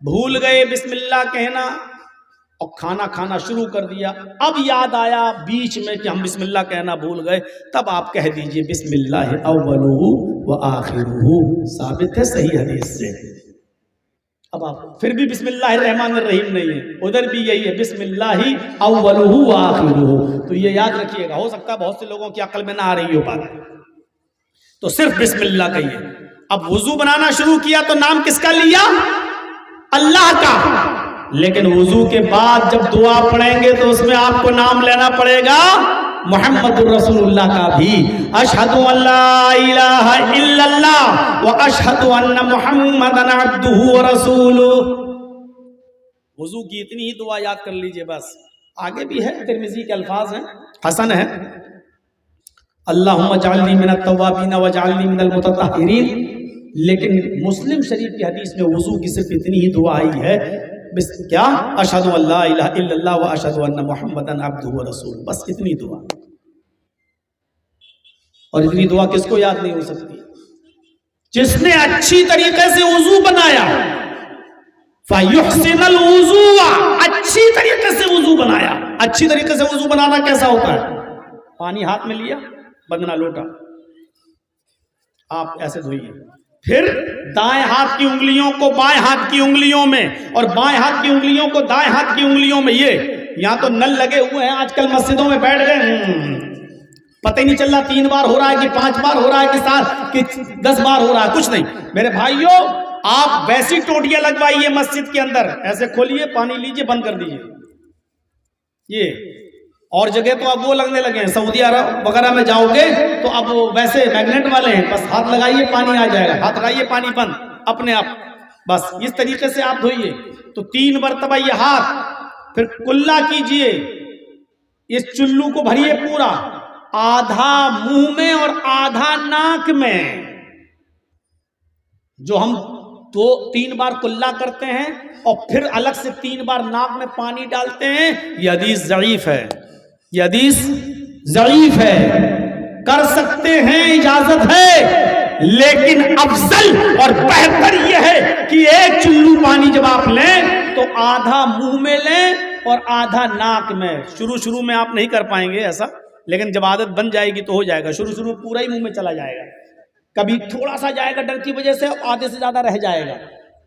بھول گئے بسم اللہ کہنا اور کھانا شروع کر دیا، اب یاد آیا بیچ میں کہ ہم بسم اللہ کہنا بھول گئے، تب آپ کہہ دیجئے بسم اللہ اولہ و آخرہ، ثابت ہے صحیح حدیث سے۔ اب آپ پھر بھی بسم اللہ الرحمن الرحیم نہیں ہے، ادھر بھی یہی ہے بسم اللہ اولہ و آخرہ، تو یہ یاد رکھیے گا، ہو سکتا ہے بہت سے لوگوں کی عقل میں نہ آ رہی ہو بات، تو صرف بسم اللہ کہیے۔ اب وضو بنانا شروع کیا تو نام کس کا لیا؟ اللہ کا، لیکن وضو کے بعد جب دعا پڑھیں گے تو اس میں آپ کو نام لینا پڑے گا محمد الرسول اللہ کا بھی، اشہد ان لا الہ الا اللہ و اشہد ان محمد عبدہ ورسولہ۔ وضو کی اتنی ہی دعا یاد کر لیجئے بس، آگے بھی ہے، ترمذی کے الفاظ ہیں، حسن ہے، اللہم اجعلنی من التوابین واجعلنی من المتطہرین، لیکن مسلم شریف کی حدیث میں وضو کی صرف اتنی ہی دعا آئی ہے، بس کیا؟ اشہد ان لا الہ الا اللہ و اشہد ان محمدا عبدہ ورسولہ، بس اتنی دعا۔ اور اتنی دعا کس کو یاد نہیں ہو سکتی؟ جس نے اچھی طریقے سے وضو بنایا، فَيُحْسِنَ الْوُضُوءَ، اچھی طریقے سے وضو بنایا۔ اچھی طریقے سے وضو بنانا کیسا ہوتا ہے؟ پانی ہاتھ میں لیا، بدنا لوٹا، آپ ایسے دھوئیے، پھر دائیں ہاتھ کی انگلیوں کو بائیں ہاتھ کی انگلیوں میں اور بائیں ہاتھ کی انگلیوں کو دائیں ہاتھ کی انگلیوں میں، یہ یہاں تو نل لگے ہوئے ہیں آج کل مسجدوں میں، بیٹھ گئے، پتہ ہی نہیں چل رہا 3 بار ہو رہا ہے کہ 5 بار ہو رہا ہے کہ 7 کہ 10 بار ہو رہا ہے، کچھ نہیں میرے بھائیوں، آپ ویسی ٹوٹیاں لگوائیے مسجد کے اندر، ایسے کھولیے، پانی لیجئے، بند کر دیجئے، یہ اور جگہ تو اب وہ لگنے لگے ہیں، سعودی عرب وغیرہ میں جاؤ گے تو اب ویسے میگنیٹ والے ہیں، بس ہاتھ لگائیے پانی آ جائے گا، ہاتھ لگائیے پانی بند اپنے آپ، بس اس طریقے سے آپ دھوئیے۔ تو 3 مرتبہ یہ ہاتھ، پھر کلا کیجئے، اس چلو کو بھریے پورا، آدھا منہ میں اور آدھا ناک میں، جو ہم 3 بار کلا کرتے ہیں اور پھر الگ سے 3 بار ناک میں پانی ڈالتے ہیں، یہ حدیث ضعیف ہے، یہ حدیث ضعیف ہے، کر سکتے ہیں، اجازت ہے، لیکن افضل اور بہتر یہ ہے کہ ایک چلو پانی جب آپ لیں تو آدھا منہ میں لیں اور آدھا ناک میں۔ شروع میں آپ نہیں کر پائیں گے ایسا، لیکن جب عادت بن جائے گی تو ہو جائے گا، شروع پورا ہی منہ میں چلا جائے گا، کبھی تھوڑا سا جائے گا ڈر کی وجہ سے، آدھے سے زیادہ رہ جائے گا،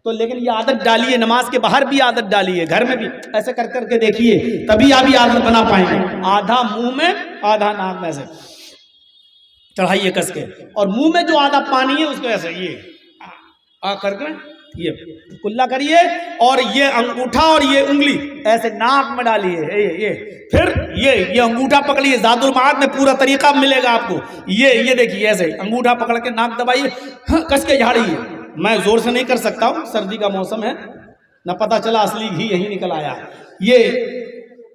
تو لیکن یہ عادت ڈالیے، نماز کے باہر بھی عادت ڈالیے، گھر میں بھی ایسے کر کے دیکھیے، تبھی آپ یہ عادت بنا پائیں گے، آدھا منہ میں آدھا ناک میں، ایسے چڑھائیے کس کے، اور منہ میں جو آدھا پانی ہے اس کو ایسے یہ کر کے یہ کلا کریے، اور یہ انگوٹھا اور یہ انگلی ایسے ناک میں ڈالیے، یہ پھر یہ انگوٹھا پکڑیے، زاد المعاد میں پورا طریقہ ملے گا آپ کو، یہ دیکھیے ایسے انگوٹھا پکڑ کے ناک دبائیے، کس کے جھاڑیے، میں زور سے نہیں کر سکتا ہوں، سردی کا موسم ہے، نہ پتا چلا اصلی گھی یہی نکل آیا، یہ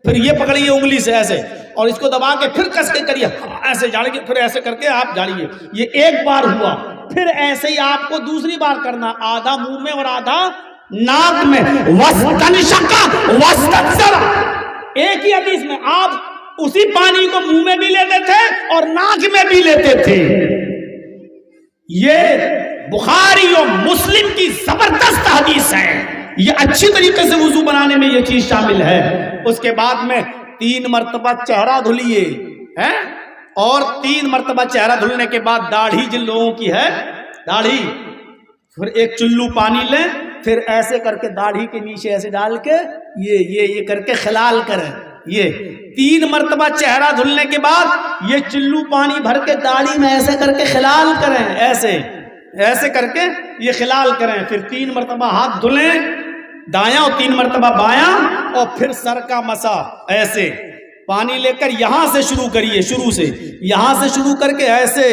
پھر یہ پکڑیے انگلی سے ایسے، اور اس کو دبا کے پھر کس کے کریے، ایسے جھاڑیے، پھر ایسے کر کے آپ جھاڑیے، یہ ایک بار ہوا، پھر ایسے ہی آپ کو دوسری بار کرنا، آدھا منہ میں اور آدھا ناک میں، ایک ہی حدیث میں آپ اسی پانی کو منہ میں بھی لیتے تھے اور ناک میں بھی لیتے تھے۔ یہ بخاری اور مسلم کی زبردست حدیث ہے، یہ اچھی طریقے سے وضو بنانے میں یہ چیز شامل ہے۔ اس کے بعد میں 3 مرتبہ چہرہ دھلیے، اور 3 مرتبہ چہرہ دھلنے کے بعد داڑھی جن لوگوں کی ہے، داڑھی، پھر ایک چلو پانی لیں، پھر ایسے کر کے داڑھی کے نیچے ایسے ڈال کے یہ کر کے خلال کریں، یہ 3 مرتبہ چہرہ دھلنے کے بعد یہ چلو پانی بھر کے داڑھی میں ایسے کر کے خلال کریں، ایسے کر کے یہ خلال کریں، پھر 3 مرتبہ ہاتھ دھلیں، دایاں اور 3 مرتبہ بایاں، اور پھر سر کا مسح، ایسے پانی لے کر یہاں سے شروع کریے، شروع سے یہاں سے شروع کر کے ایسے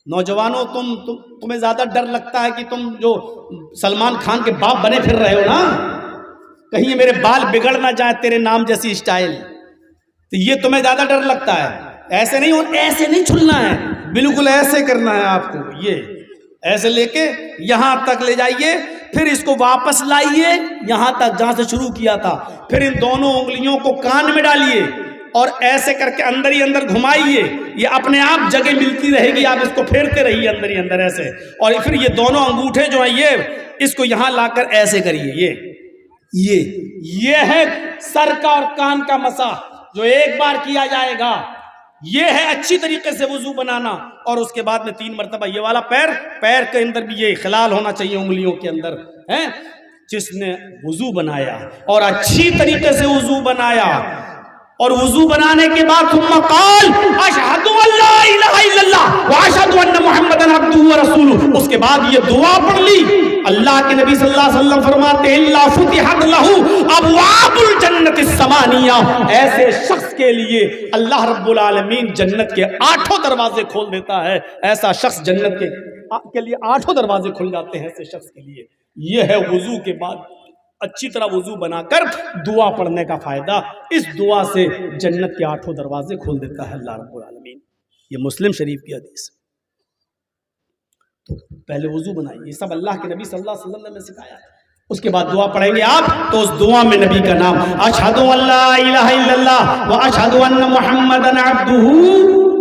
نوجوانوں تمہیں زیادہ ڈر لگتا ہے کہ تم جو سلمان خان کے باپ بنے پھر رہے ہو نا، کہیں میرے بال بگڑ نہ جائے تیرے نام جیسی اسٹائل، تو یہ تمہیں زیادہ ڈر لگتا ہے. ایسے نہیں چھلنا ہے، بالکل ایسے کرنا ہے آپ کو. یہ ایسے لے کے یہاں تک لے جائیے، پھر اس کو واپس لائیے یہاں تک جہاں سے شروع کیا تھا، پھر ان دونوں انگلیوں کو کان میں ڈالیے اور ایسے کر کے اندر ہی اندر گھمائیے. یہ اپنے آپ جگہ ملتی رہے گی، آپ اس کو پھیرتے رہیے اندر ہی اندر ایسے. اور پھر یہ دونوں انگوٹھے جو ہیں یہ اس کو یہاں لا کر ایسے کریے. یہ ہے سر کا اور کان کا مسح جو ایک بار کیا جائے گا. یہ ہے اچھی طریقے سے وضو بنانا. اور اس کے بعد میں 3 مرتبہ یہ والا پیر کے اندر بھی یہ خلال ہونا چاہیے انگلیوں کے اندر. جس نے وضو بنایا اور اچھی طریقے سے وضو بنایا اور وضو بنانے کے بعد ثم قال اشہد ان لا الہ الا اللہ واشہد ان محمدا عبدہ ورسولہ، اس کے بعد یہ دعا پڑھ لی. اللہ کے نبی صلی اللہ علیہ وسلم فرماتے ہیں الا فتحت لہ ابواب الجنت الثمانیہ، ایسے شخص کے لیے اللہ رب العالمین جنت کے 8 دروازے کھول دیتا ہے. ایسا شخص جنت کے لیے 8 دروازے کھل جاتے ہیں ایسے شخص کے لیے. یہ ہے وضو کے بعد اچھی طرح وضو بنا کر دعا پڑھنے کا فائدہ. اس دعا سے جنت کے 8 دروازے کھول دیتا ہے اللہ رب العالمین. یہ مسلم شریف کی حدیث. تو پہلے وضو بنائیے، یہ سب اللہ کے نبی صلی اللہ علیہ وسلم نے ہمیں سکھایا. اس کے بعد دعا پڑھیں گے آپ تو اس دعا میں نبی کا نام اشہد ان لا الہ الا اللہ واشہد ان محمدا عبدہ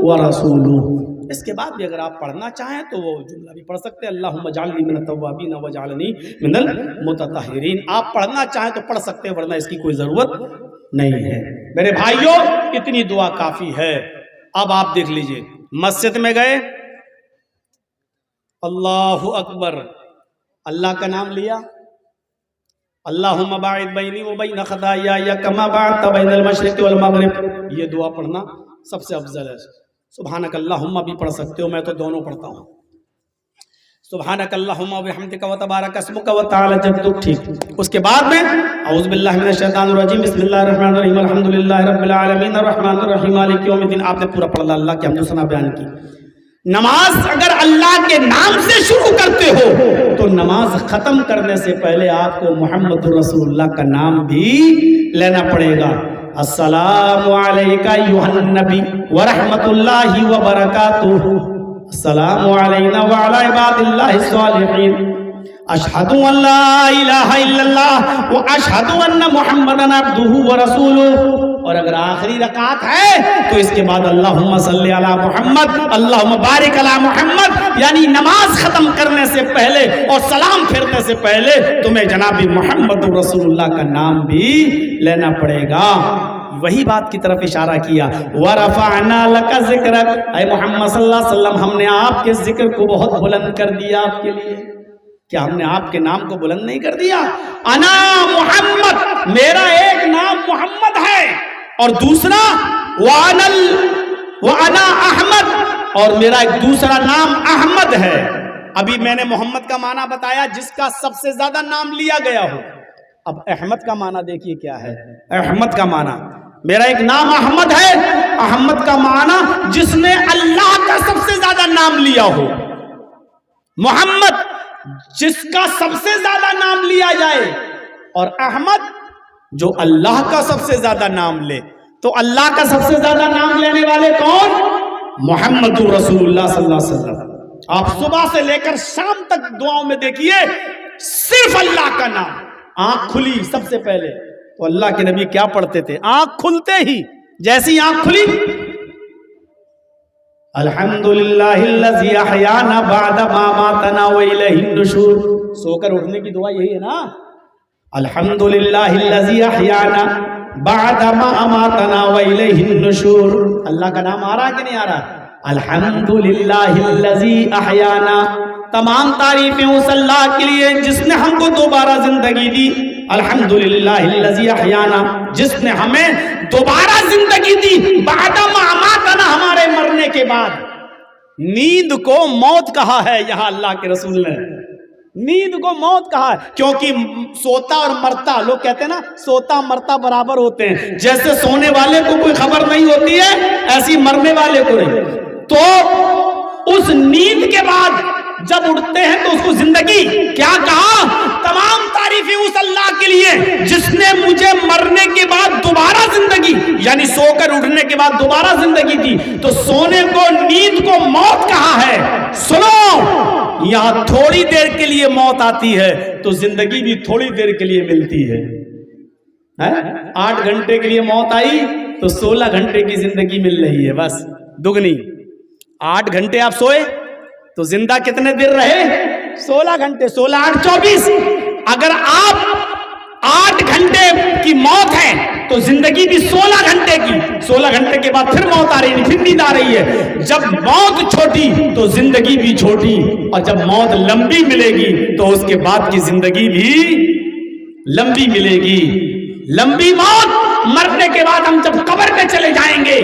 ورسولہ. اس کے بعد بھی اگر آپ پڑھنا چاہیں تو وہ جملہ بھی پڑھ سکتے ہیں اللہم اجعلنی من التوابین واجعلنی من المتطہرین. آپ پڑھنا چاہیں تو پڑھ سکتے ہیں، ورنہ اس کی کوئی ضرورت نہیں ہے. میرے بھائیوں اتنی دعا کافی ہے. اب آپ دیکھ لیجئے مسجد میں گئے، اللہ اکبر، اللہ کا نام لیا، اللہم باعد بینی و بین خطایایا کما باعدت بین المشرق والمغرب، یہ دعا پڑھنا سب سے افضل ہے. سبحانک اللہم بھی پڑھ سکتے ہو، میں تو دونوں پڑھتا ہوں. سبحانک اللہم و بحمدک و تبارک اسمک و تعالی جدک. ٹھیک، اس کے بعد میں اعوذ باللہ من الشیطان الرجیم بسم اللہ الرحمن الرحیم الحمدللہ رب العالمین الرحمن الرحیم مالک یوم الدین. آپ نے پورا پڑھ لیا، اللہ کی حمد و ثنا بیان کی. نماز اگر اللہ کے نام سے شروع کرتے ہو تو نماز ختم کرنے سے پہلے آپ کو محمد رسول اللہ کا نام بھی لینا پڑے گا. السلام علیکہ ایھا النبی ورحمۃ اللہ وبرکاتہ، السلام علینا وعلی عباد اللہ الصالحین، اشہد ان لا الہ الا اللہ واشہد ان محمدا عبدہ ورسولہ. اور اگر آخری رکعت ہے تو اس کے بعد اللہم صلی علی محمد اللہم بارک علی محمد، یعنی نماز ختم کرنے سے پہلے اور سلام پھیرنے سے پہلے تمہیں جناب محمد رسول اللہ کا نام بھی لینا پڑے گا. وہی بات کی طرف اشارہ کیا وَرَفَعْنَا لَكَ ذِكْرَكَ، اے محمد صلی اللہ علیہ وسلم ہم نے آپ کے ذکر کو بہت بلند کر دیا آپ کے لیے. کیا ہم نے آپ کے نام کو بلند نہیں کر دیا؟ انا محمد، میرا ایک نام محمد ہے اور دوسرا وَأَنَا احمد، اور میرا ایک دوسرا نام احمد ہے. ابھی میں نے محمد کا معنی بتایا جس کا سب سے زیادہ نام لیا گیا ہو. اب احمد کا معنی دیکھیے کیا ہے. احمد کا معنی میرا ایک نام احمد ہے. احمد کا معنی جس نے اللہ کا سب سے زیادہ نام لیا ہو. محمد جس کا سب سے زیادہ نام لیا جائے، اور احمد جو اللہ کا سب سے زیادہ نام لے. تو اللہ کا سب سے زیادہ نام لینے والے کون؟ محمد رسول اللہ صلی اللہ علیہ وسلم. آپ صبح سے لے کر شام تک دعاؤں میں دیکھیے صرف اللہ کا نام. آنکھ کھلی سب سے پہلے تو اللہ کے نبی کیا پڑھتے تھے؟ آنکھ کھلتے ہی جیسی آنکھ کھلی الحمدللہ الذی احیانا بعد ما ماتنا والیہ النشور. سو کر اٹھنے کی دعا یہی ہے نا، الحمدللہ الذی احیانا بعد ما ماتنا والیہ النشور. اللہ کا نام آ رہا کہ نہیں آ رہا؟ الحمدللہ الذی احیانا، تمام تعریفیں اس اللہ کے لیے جس نے ہم کو دوبارہ زندگی دی. الحمدللہ الذی احیانا، جس نے ہمیں دوبارہ زندگی دی بعد ما اماتنا، ہمارے مرنے کے بعد. نیند کو موت کہا ہے یہاں اللہ کے رسول نے. نیند کو موت کہا ہے کیونکہ سوتا اور مرتا، لوگ کہتے ہیں نا سوتا مرتا برابر ہوتے ہیں. جیسے سونے والے کو کوئی خبر نہیں ہوتی ہے ایسی مرنے والے کو نہیں. تو اس نیند کے بعد جب اٹھتے ہیں تو اس کو زندگی کیا کہا؟ تمام تعریفیں اس اللہ کے لیے جس نے مجھے مرنے کے بعد دوبارہ زندگی، یعنی سو کر اٹھنے کے بعد دوبارہ زندگی دی. تو سونے کو، نیند کو موت کہا ہے. سنو، یہاں تھوڑی دیر کے لیے موت آتی ہے تو زندگی بھی تھوڑی دیر کے لیے ملتی ہے. 8 گھنٹے کے لیے موت آئی تو 16 گھنٹے کی زندگی مل رہی ہے، بس دگنی. 8 گھنٹے آپ سوئے تو زندہ کتنے دیر رہے؟ 16 گھنٹے. 16 8 24. اگر آپ 8 گھنٹے کی موت ہے تو زندگی بھی 16 گھنٹے کی. 16 گھنٹے کے بعد پھر موت آ رہی ہے، پھر نیند آ رہی ہے. جب موت چھوٹی تو زندگی بھی چھوٹی، اور جب موت لمبی ملے گی تو اس کے بعد کی زندگی بھی لمبی ملے گی. لمبی موت، مرنے کے بعد ہم جب قبر میں چلے جائیں گے،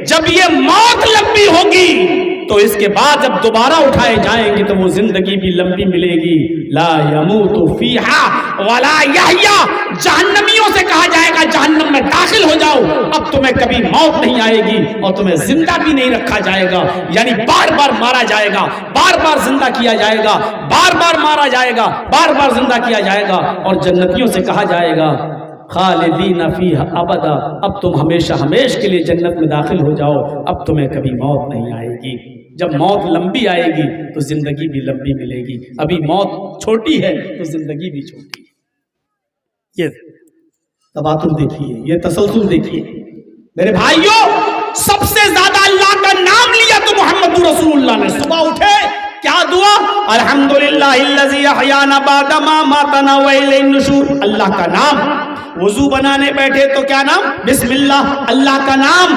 جب یہ موت لمبی ہوگی تو اس کے بعد جب دوبارہ اٹھائے جائیں گے تو وہ زندگی بھی لمبی ملے گی. لا يموت فیہا ولا یحییٰ. جہنمیوں سے کہا جائے گا جہنم میں داخل ہو جاؤ، اب تمہیں کبھی موت نہیں آئے گی اور تمہیں زندہ بھی نہیں رکھا جائے گا. یعنی بار بار مارا جائے گا، بار بار زندہ کیا جائے گا، بار بار مارا جائے گا، بار بار زندہ کیا جائے گا. اور جنتیوں سے کہا جائے گا خالدین فیہا ابدا، اب تم ہمیشہ ہمیشہ کے لیے جنت میں داخل ہو جاؤ، اب تمہیں کبھی موت نہیں آئے گی. جب موت لمبی آئے گی تو زندگی بھی لمبی ملے گی. ابھی موت چھوٹی ہے تو زندگی بھی چھوٹی ہے. یہ تباتر دیکھیے، یہ تسلسل دیکھیے میرے بھائیوں. سب سے زیادہ اللہ کا نام لیا تو محمد رسول اللہ نے. صبح اٹھے کیا دعا؟ الحمدللہ الذی احیانا بعد ما ماتنا والیہ النشور. اللہ کا نام. وضو بنانے بیٹھے تو کیا نام؟ بسم اللہ. اللہ کا نام.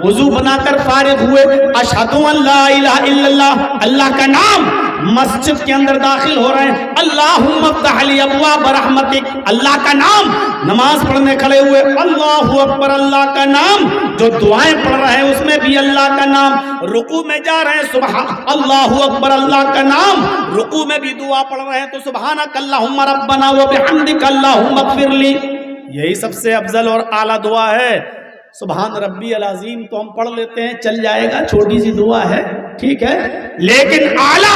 وضو بنا کر فارغ ہوئے اشہد ان لا الہ الا اللہ. اللہ کا نام. مسجد کے اندر داخل ہو رہے ہیں اللہم افتح لی ابواب رحمتک. اللہ کا نام. نماز پڑھنے کھڑے ہوئے اللہ اکبر. اللہ کا نام. جو دعائیں پڑھ رہے ہیں اس میں بھی اللہ کا نام. رکوع میں جا رہے ہیں سبحان اللہ اکبر. اللہ کا نام. رکوع میں بھی دعا پڑھ رہے ہیں تو سبحانک اللہم ربنا وبحمدک اللہم اغفر لی. یہی سب سے افضل اور اعلیٰ دعا ہے. سبحان ربی العظیم تو ہم پڑھ لیتے ہیں، چل جائے گا، چھوٹی سی دعا ہے، ٹھیک ہے. لیکن اعلیٰ،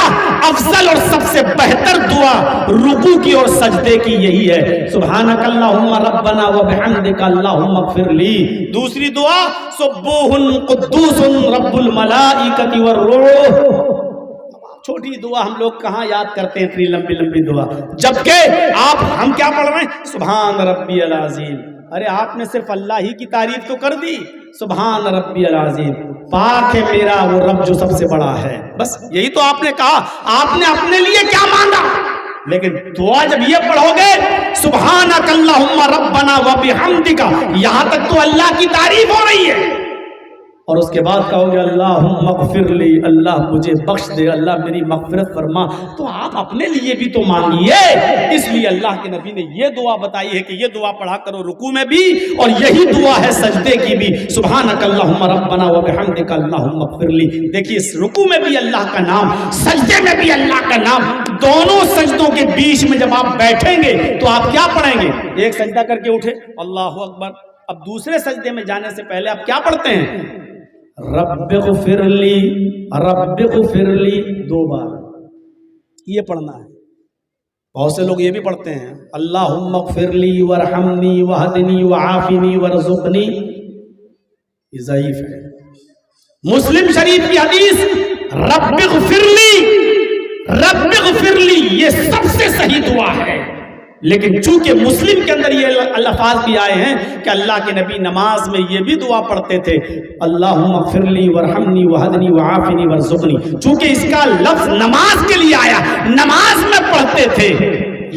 افضل اور سب سے بہتر دعا رکوع کی اور سجدے کی یہی ہے، سبحانک اللہم ربنا وبحمدک اللہم اغفر لی. دوسری دعا سبوح قدوس رب الملائکۃ والروح. چھوٹی دعا ہم لوگ کہاں یاد کرتے ہیں اتنی لمبی لمبی دعا، جبکہ ہم کیا پڑھ رہے ہیں؟ سبحان ربی العظیم. ارے آپ نے صرف اللہ ہی کی تعریف تو کر دی، سبحان ربی العظیم، پاک ہے میرا وہ رب جو سب سے بڑا ہے. بس یہی تو آپ نے کہا. آپ نے اپنے لیے کیا مانگا؟ لیکن دعا جب یہ پڑھو گے سبحانک اللہم ربنا وبحمدک، یہاں تک تو اللہ کی تعریف ہو رہی ہے. اور اس کے بعد کہو گے اللہم اغفر لی، اللہ مجھے بخش دے، اللہ میری مغفرت فرما. تو آپ اپنے لیے بھی تو مانگیے. اس لیے اللہ کے نبی نے یہ دعا بتائی ہے کہ یہ دعا پڑھا کرو رکوع میں بھی، اور یہی دعا ہے سجدے کی بھی، سبحانک اللہم ربنا وبحمدک اللہم اغفر لی. دیکھیے رکوع میں بھی اللہ کا نام، سجدے میں بھی اللہ کا نام. دونوں سجدوں کے بیچ میں جب آپ بیٹھیں گے تو آپ کیا پڑھیں گے؟ ایک سجدہ کر کے اٹھے اللہ اکبر. اب دوسرے سجدے میں جانے سے پہلے آپ کیا پڑھتے ہیں؟ رب اغفر لی، رب اغفر لی 2 بار یہ پڑھنا ہے. بہت سے لوگ یہ بھی پڑھتے ہیں اللہم اغفر لی ورحمنی وہدنی وعافنی ورزقنی. یہ ضعیف ہے. مسلم شریف کی حدیث رب اغفر لی، رب اغفر لی یہ سب سے صحیح دعا ہے. لیکن چونکہ مسلم کے اندر یہ الفاظ بھی آئے ہیں کہ اللہ کے نبی نماز میں یہ بھی دعا پڑھتے تھے اللہم اغفر لی ورحمنی وہدنی وعافنی ورزقنی. چونکہ اس کا لفظ نماز کے لیے آیا، نماز میں پڑھتے تھے.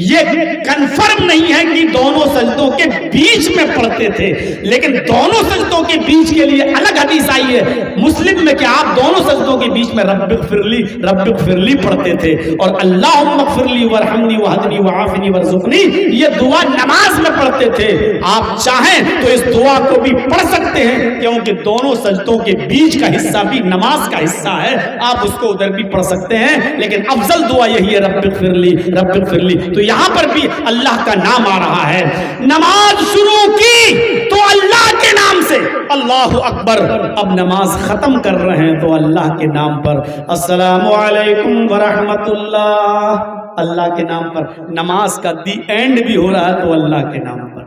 یہ کنفرم نہیں ہے کہ دونوں سجدوں کے بیچ میں پڑھتے تھے، لیکن دونوں سجدوں کے بیچ کے لیے الگ حدیث آئی ہے مسلم میں کہ آپ دونوں سجدوں کے بیچ میں رب اغفر لی، رب اغفر لی پڑھتے تھے. اور اللہم اغفر لی ورحمنی وہدنی وعافنی ورزقنی یہ دعا نماز میں پڑھتے تھے. آپ چاہیں تو اس دعا کو بھی پڑھ سکتے ہیں کیونکہ دونوں سجدوں کے بیچ کا حصہ بھی نماز کا حصہ ہے، آپ اس کو ادھر بھی پڑھ سکتے ہیں. لیکن افضل دعا یہی ہے رب اغفر لی، رب اغفر لی. تو یہاں پر بھی اللہ کا نام آ رہا ہے. نماز شروع کی تو اللہ کے نام سے، اللہ اکبر. اب نماز ختم کر رہے ہیں تو اللہ کے نام پر، السلام علیکم ورحمت اللہ، اللہ کے نام پر. نماز کا دی اینڈ بھی ہو رہا ہے تو اللہ کے نام پر.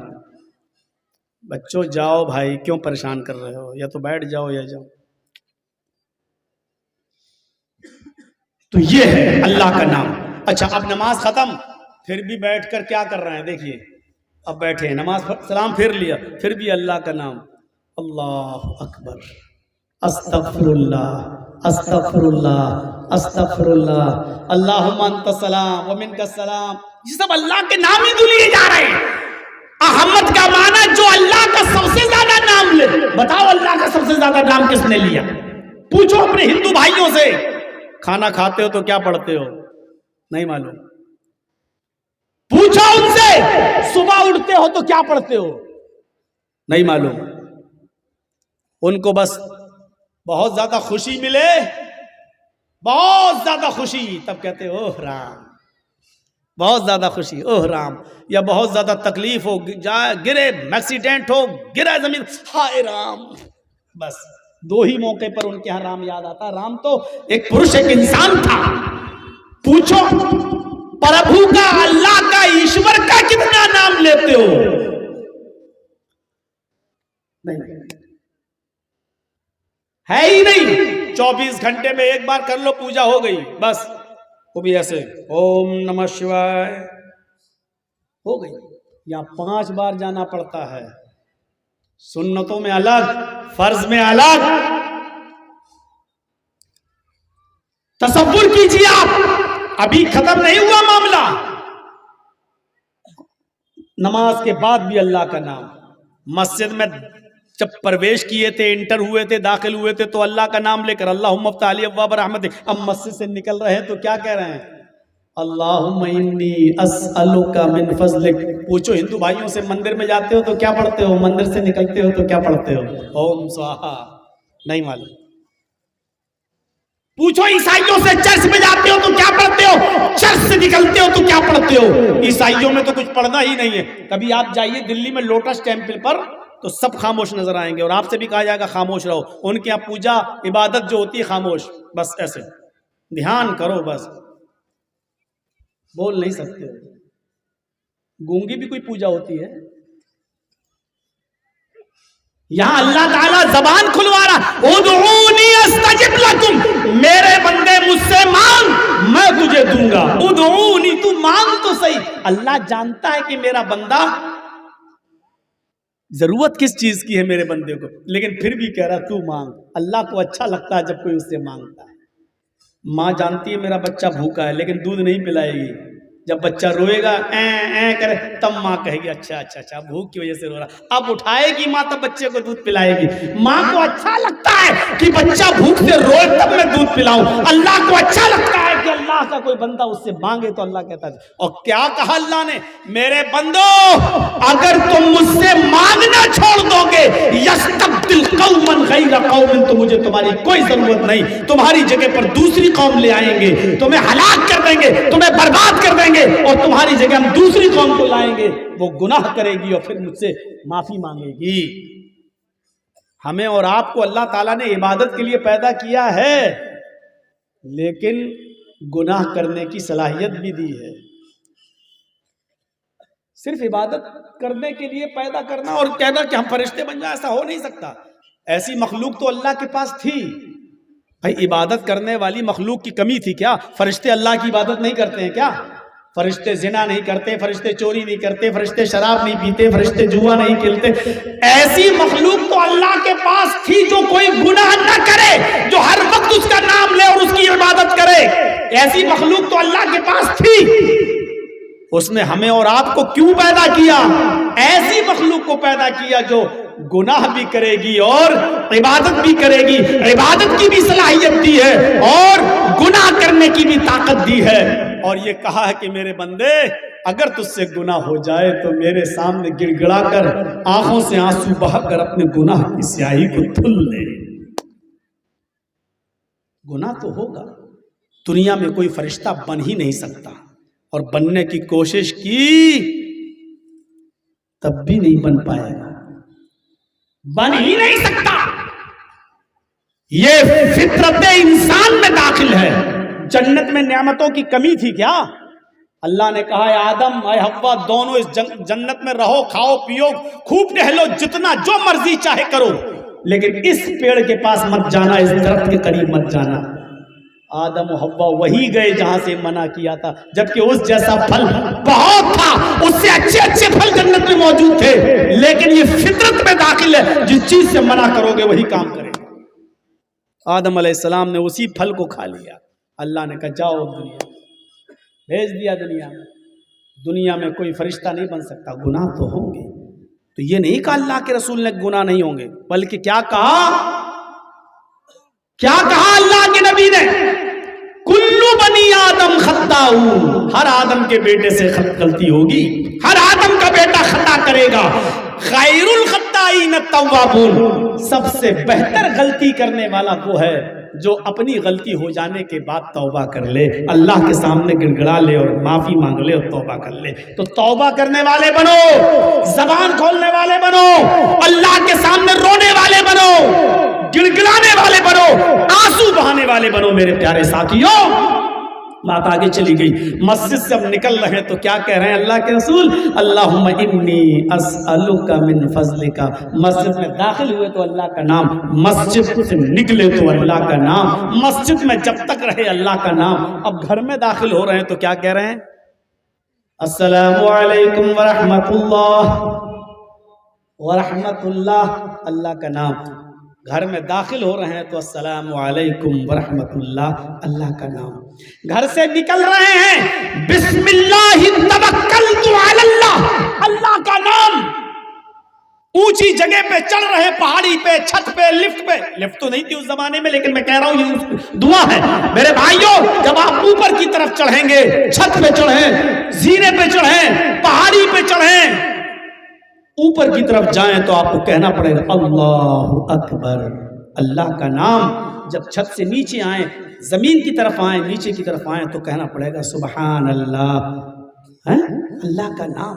بچوں جاؤ بھائی، کیوں پریشان کر رہے ہو؟ یا تو بیٹھ جاؤ یا جاؤ. تو یہ ہے اللہ کا نام. اچھا اب نماز ختم، پھر بھی بیٹھ کر کیا کر رہے ہیں؟ دیکھیے اب بیٹھے ہیں، نماز سلام پھر لیا، پھر بھی اللہ کا نام، اللہ اکبر، استغفر اللہ استغفر اللہ استغفر اللہ، اللہم انت السلام ومنک السلام. یہ سب اللہ کے نام ہی تو لیے جا رہے ہیں. احمد کا معنی جو اللہ کا سب سے زیادہ نام لے. بتاؤ اللہ کا سب سے زیادہ نام کس نے لیا؟ پوچھو اپنے ہندو بھائیوں سے. کھانا کھاتے ہو تو کیا پڑھتے ہو؟ نہیں معلوم. پوچھو ان سے صبح اٹھتے ہو تو کیا پڑھتے ہو؟ نہیں معلوم. ان کو بس بہت زیادہ خوشی ملے، بہت زیادہ خوشی، تب کہتے ہو اوہ رام، بہت زیادہ خوشی، اوہ رام. یا بہت زیادہ تکلیف ہو، گرے، ایکسیڈنٹ ہو، گرا زمین، ہائے رام. بس دو ہی موقع پر ان کے یہاں رام یاد آتا. رام تو ایک پروش، ایک انسان تھا. پوچھو پربھو کا، اللہ کا، ایشور کا کتنا نام لیتے ہو؟ نہیں ہے ہی نہیں. 24 گھنٹے میں ایک بار کر لو، پوجا ہو گئی بس. وہ بھی ایسے اوم نمہ شیوائے ہو گئی. یا 5 بار جانا پڑتا ہے، سنتوں میں الگ، فرض میں الگ. تصور کیجیے آپ، ابھی ختم نہیں ہوا معاملہ، نماز کے بعد بھی اللہ کا نام. مسجد میں جب پرویش کیے تھے، انٹر ہوئے تھے، داخل ہوئے تھے تو اللہ کا نام لے کر اللہم افتح لی ابواب رحمتک. اب مسجد سے نکل رہے ہیں تو کیا کہہ رہے ہیں؟ اللہم انی اسألک من فضلک. پوچھو ہندو بھائیوں سے، مندر میں جاتے ہو تو کیا پڑھتے ہو؟ مندر سے نکلتے ہو تو کیا پڑھتے ہو؟ اوم سواہا. نہیں معلوم. پوچھو عیسائیوں سے، چرچ میں جاتے ہو تو کیا پڑھتے ہو؟ چرچ سے نکلتے ہو تو کیا پڑھتے ہو؟ عیسائیوں میں تو کچھ پڑھنا ہی نہیں ہے. کبھی آپ جائیے دلی میں لوٹس ٹیمپل پر تو سب خاموش نظر آئیں گے، اور آپ سے بھی کہا جائے گا خاموش رہو. ان کے یہاں پوجا عبادت جو ہوتی ہے خاموش، بس ایسے دھیان کرو، بس بول نہیں سکتے ہو. گونگی بھی کوئی پوجا ہوتی ہے؟ یہاں اللہ تعالیٰ زبان کھلوا رہا، ادعونی استجب لکم، میرے بندے مجھ سے مانگ میں تجھے دوں گا. ادعونی، تو مانگ تو صحیح. اللہ جانتا ہے کہ میرا بندہ ضرورت کس چیز کی ہے میرے بندے کو، لیکن پھر بھی کہہ رہا تو مانگ. اللہ کو اچھا لگتا ہے جب کوئی اس سے مانگتا ہے. ماں جانتی ہے میرا بچہ بھوکا ہے لیکن دودھ نہیں پلائے گی. جب بچہ روئے گا اے کرے تب ماں کہے گی اچھا بھوک کی وجہ سے رو رہا. اب اٹھائے گی ماں تب بچے کو دودھ پلائے گی. ماں کو اچھا لگتا ہے کہ بچہ بھوک سے روئے تب میں دودھ پلاؤں. اللہ کو اچھا لگتا ہے کہ اللہ کا کوئی بندہ اس سے مانگے تو اللہ کہتا ہے. اور کیا کہا اللہ نے؟ میرے بندو اگر تم مجھ سے مانگنا چھوڑ دو گے، یستبدل قوما غیر قوم، تو مجھے تمہاری کوئی ضرورت نہیں، تمہاری جگہ پر دوسری قوم لے آئیں گے، تمہیں ہلاک کر دیں گے، تمہیں برباد کر دیں گے، اور تمہاری جگہ ہم دوسری قوم کو لائیں گے، وہ گناہ کرے گی اور پھر مجھ سے معافی مانگے گی. ہمیں اور آپ کو اللہ تعالیٰ نے عبادت کے لیے پیدا کیا ہے، لیکن گناہ کرنے کی صلاحیت بھی دی ہے. صرف عبادت کرنے کے لیے پیدا کرنا اور کہنا کہ ہم فرشتے بن جائیں، ایسا ہو نہیں سکتا. ایسی مخلوق تو اللہ کے پاس تھی. بھائی عبادت کرنے والی مخلوق کی کمی تھی کیا؟ فرشتے اللہ کی عبادت نہیں کرتے ہیں کیا؟ فرشتے زنا نہیں کرتے، فرشتے چوری نہیں کرتے، فرشتے شراب نہیں پیتے، فرشتے جوا نہیں کھیلتے. ایسی مخلوق تو اللہ کے پاس تھی جو کوئی گناہ نہ کرے، جو ہر وقت اس کا نام لے اور اس کی عبادت کرے. ایسی مخلوق تو اللہ کے پاس تھی. اس نے ہمیں اور آپ کو کیوں پیدا کیا؟ ایسی مخلوق کو پیدا کیا جو گناہ بھی کرے گی اور عبادت بھی کرے گی. عبادت کی بھی صلاحیت دی ہے اور گناہ کرنے کی بھی طاقت دی ہے. اور یہ کہا ہے کہ میرے بندے اگر تجھ سے گناہ ہو جائے تو میرے سامنے گڑ گڑا کر آنکھوں سے آنسو بہا کر اپنے گناہ کی سیاہی کو دھل لے. گناہ تو ہوگا، دنیا میں کوئی فرشتہ بن ہی نہیں سکتا. اور بننے کی کوشش کی تب بھی نہیں بن پائے گا، بن ہی نہیں سکتا. یہ فطرت انسان میں داخل ہے. جنت میں نعمتوں کی کمی تھی کیا؟ اللہ نے کہا اے آدم اے حوا دونوں اس جنت میں رہو، کھاؤ پیو، خوب ٹہلو، جتنا جو مرضی چاہے کرو، لیکن اس پیڑ کے پاس مت جانا، اس درخت کے قریب مت جانا. آدم و حوا وہی گئے جہاں سے منع کیا تھا، جبکہ اس جیسا پھل بہت تھا، اس سے اچھے اچھے پھل جنت میں موجود تھے، لیکن یہ فطرت میں داخل ہے، جس چیز سے منع کرو گے وہی کام کرے گا. آدم علیہ السلام نے اسی پھل کو کھا لیا. اللہ نے کہا جاؤ دنیا، بھیج دیا دنیا میں. دنیا میں کوئی فرشتہ نہیں بن سکتا، گناہ تو ہوں گے. تو یہ نہیں کہا اللہ کے رسول نے گناہ نہیں ہوں گے، بلکہ کیا کہا اللہ کے نبی نے؟ کلو بنی آدم خطاء، ہر آدم کے بیٹے سے غلطی ہوگی، ہر آدم کا بیٹا خطا کرے گا. خیر الخطائین التوابون، سب سے بہتر غلطی کرنے والا وہ ہے جو اپنی غلطی ہو جانے کے بعد توبہ کر لے، اللہ کے سامنے گڑگڑا لے اور معافی مانگ لے اور توبہ کر لے. تو توبہ کرنے والے بنو، زبان کھولنے والے بنو، اللہ کے سامنے رونے والے بنو، گڑگڑانے والے بنو، آنسو بہانے والے بنو. میرے پیارے ساتھیوں، بات آگے چلی گئی. مسجد سے اب نکل رہے ہیں تو کیا کہہ رہے ہیں اللہ کے رسول؟ اللہم انی اسألک من فضلک. مسجد میں داخل ہوئے تو اللہ کا نام، مسجد سے نکلے تو اللہ کا نام، مسجد میں جب تک رہے اللہ کا نام. اب گھر میں داخل ہو رہے ہیں تو کیا کہہ رہے ہیں؟ السلام علیکم ورحمۃ اللہ، ورحمۃ اللہ، اللہ کا نام. گھر میں داخل ہو رہے ہیں تو السلام علیکم ورحمۃ اللہ، اللہ کا نام. گھر سے نکل رہے ہیں بسم اللہ توکلت علی اللہ، اللہ کا نام. اونچی جگہ پہ چڑھ رہے، پہاڑی پہ، چھت پہ، لفٹ پہ. لفٹ تو نہیں تھی اس زمانے میں، لیکن میں کہہ رہا ہوں یہ دعا ہے میرے بھائیوں. جب آپ اوپر کی طرف چڑھیں گے، چھت پہ چڑھیں، زینے پہ چڑھیں، پہاڑی پہ چڑھیں، اوپر کی طرف جائیں تو آپ کو کہنا پڑے گا اللہ اکبر، اللہ کا نام. جب چھت سے نیچے آئیں، زمین کی طرف آئیں، نیچے کی طرف آئیں تو کہنا پڑے گا سبحان اللہ، اللہ کا نام.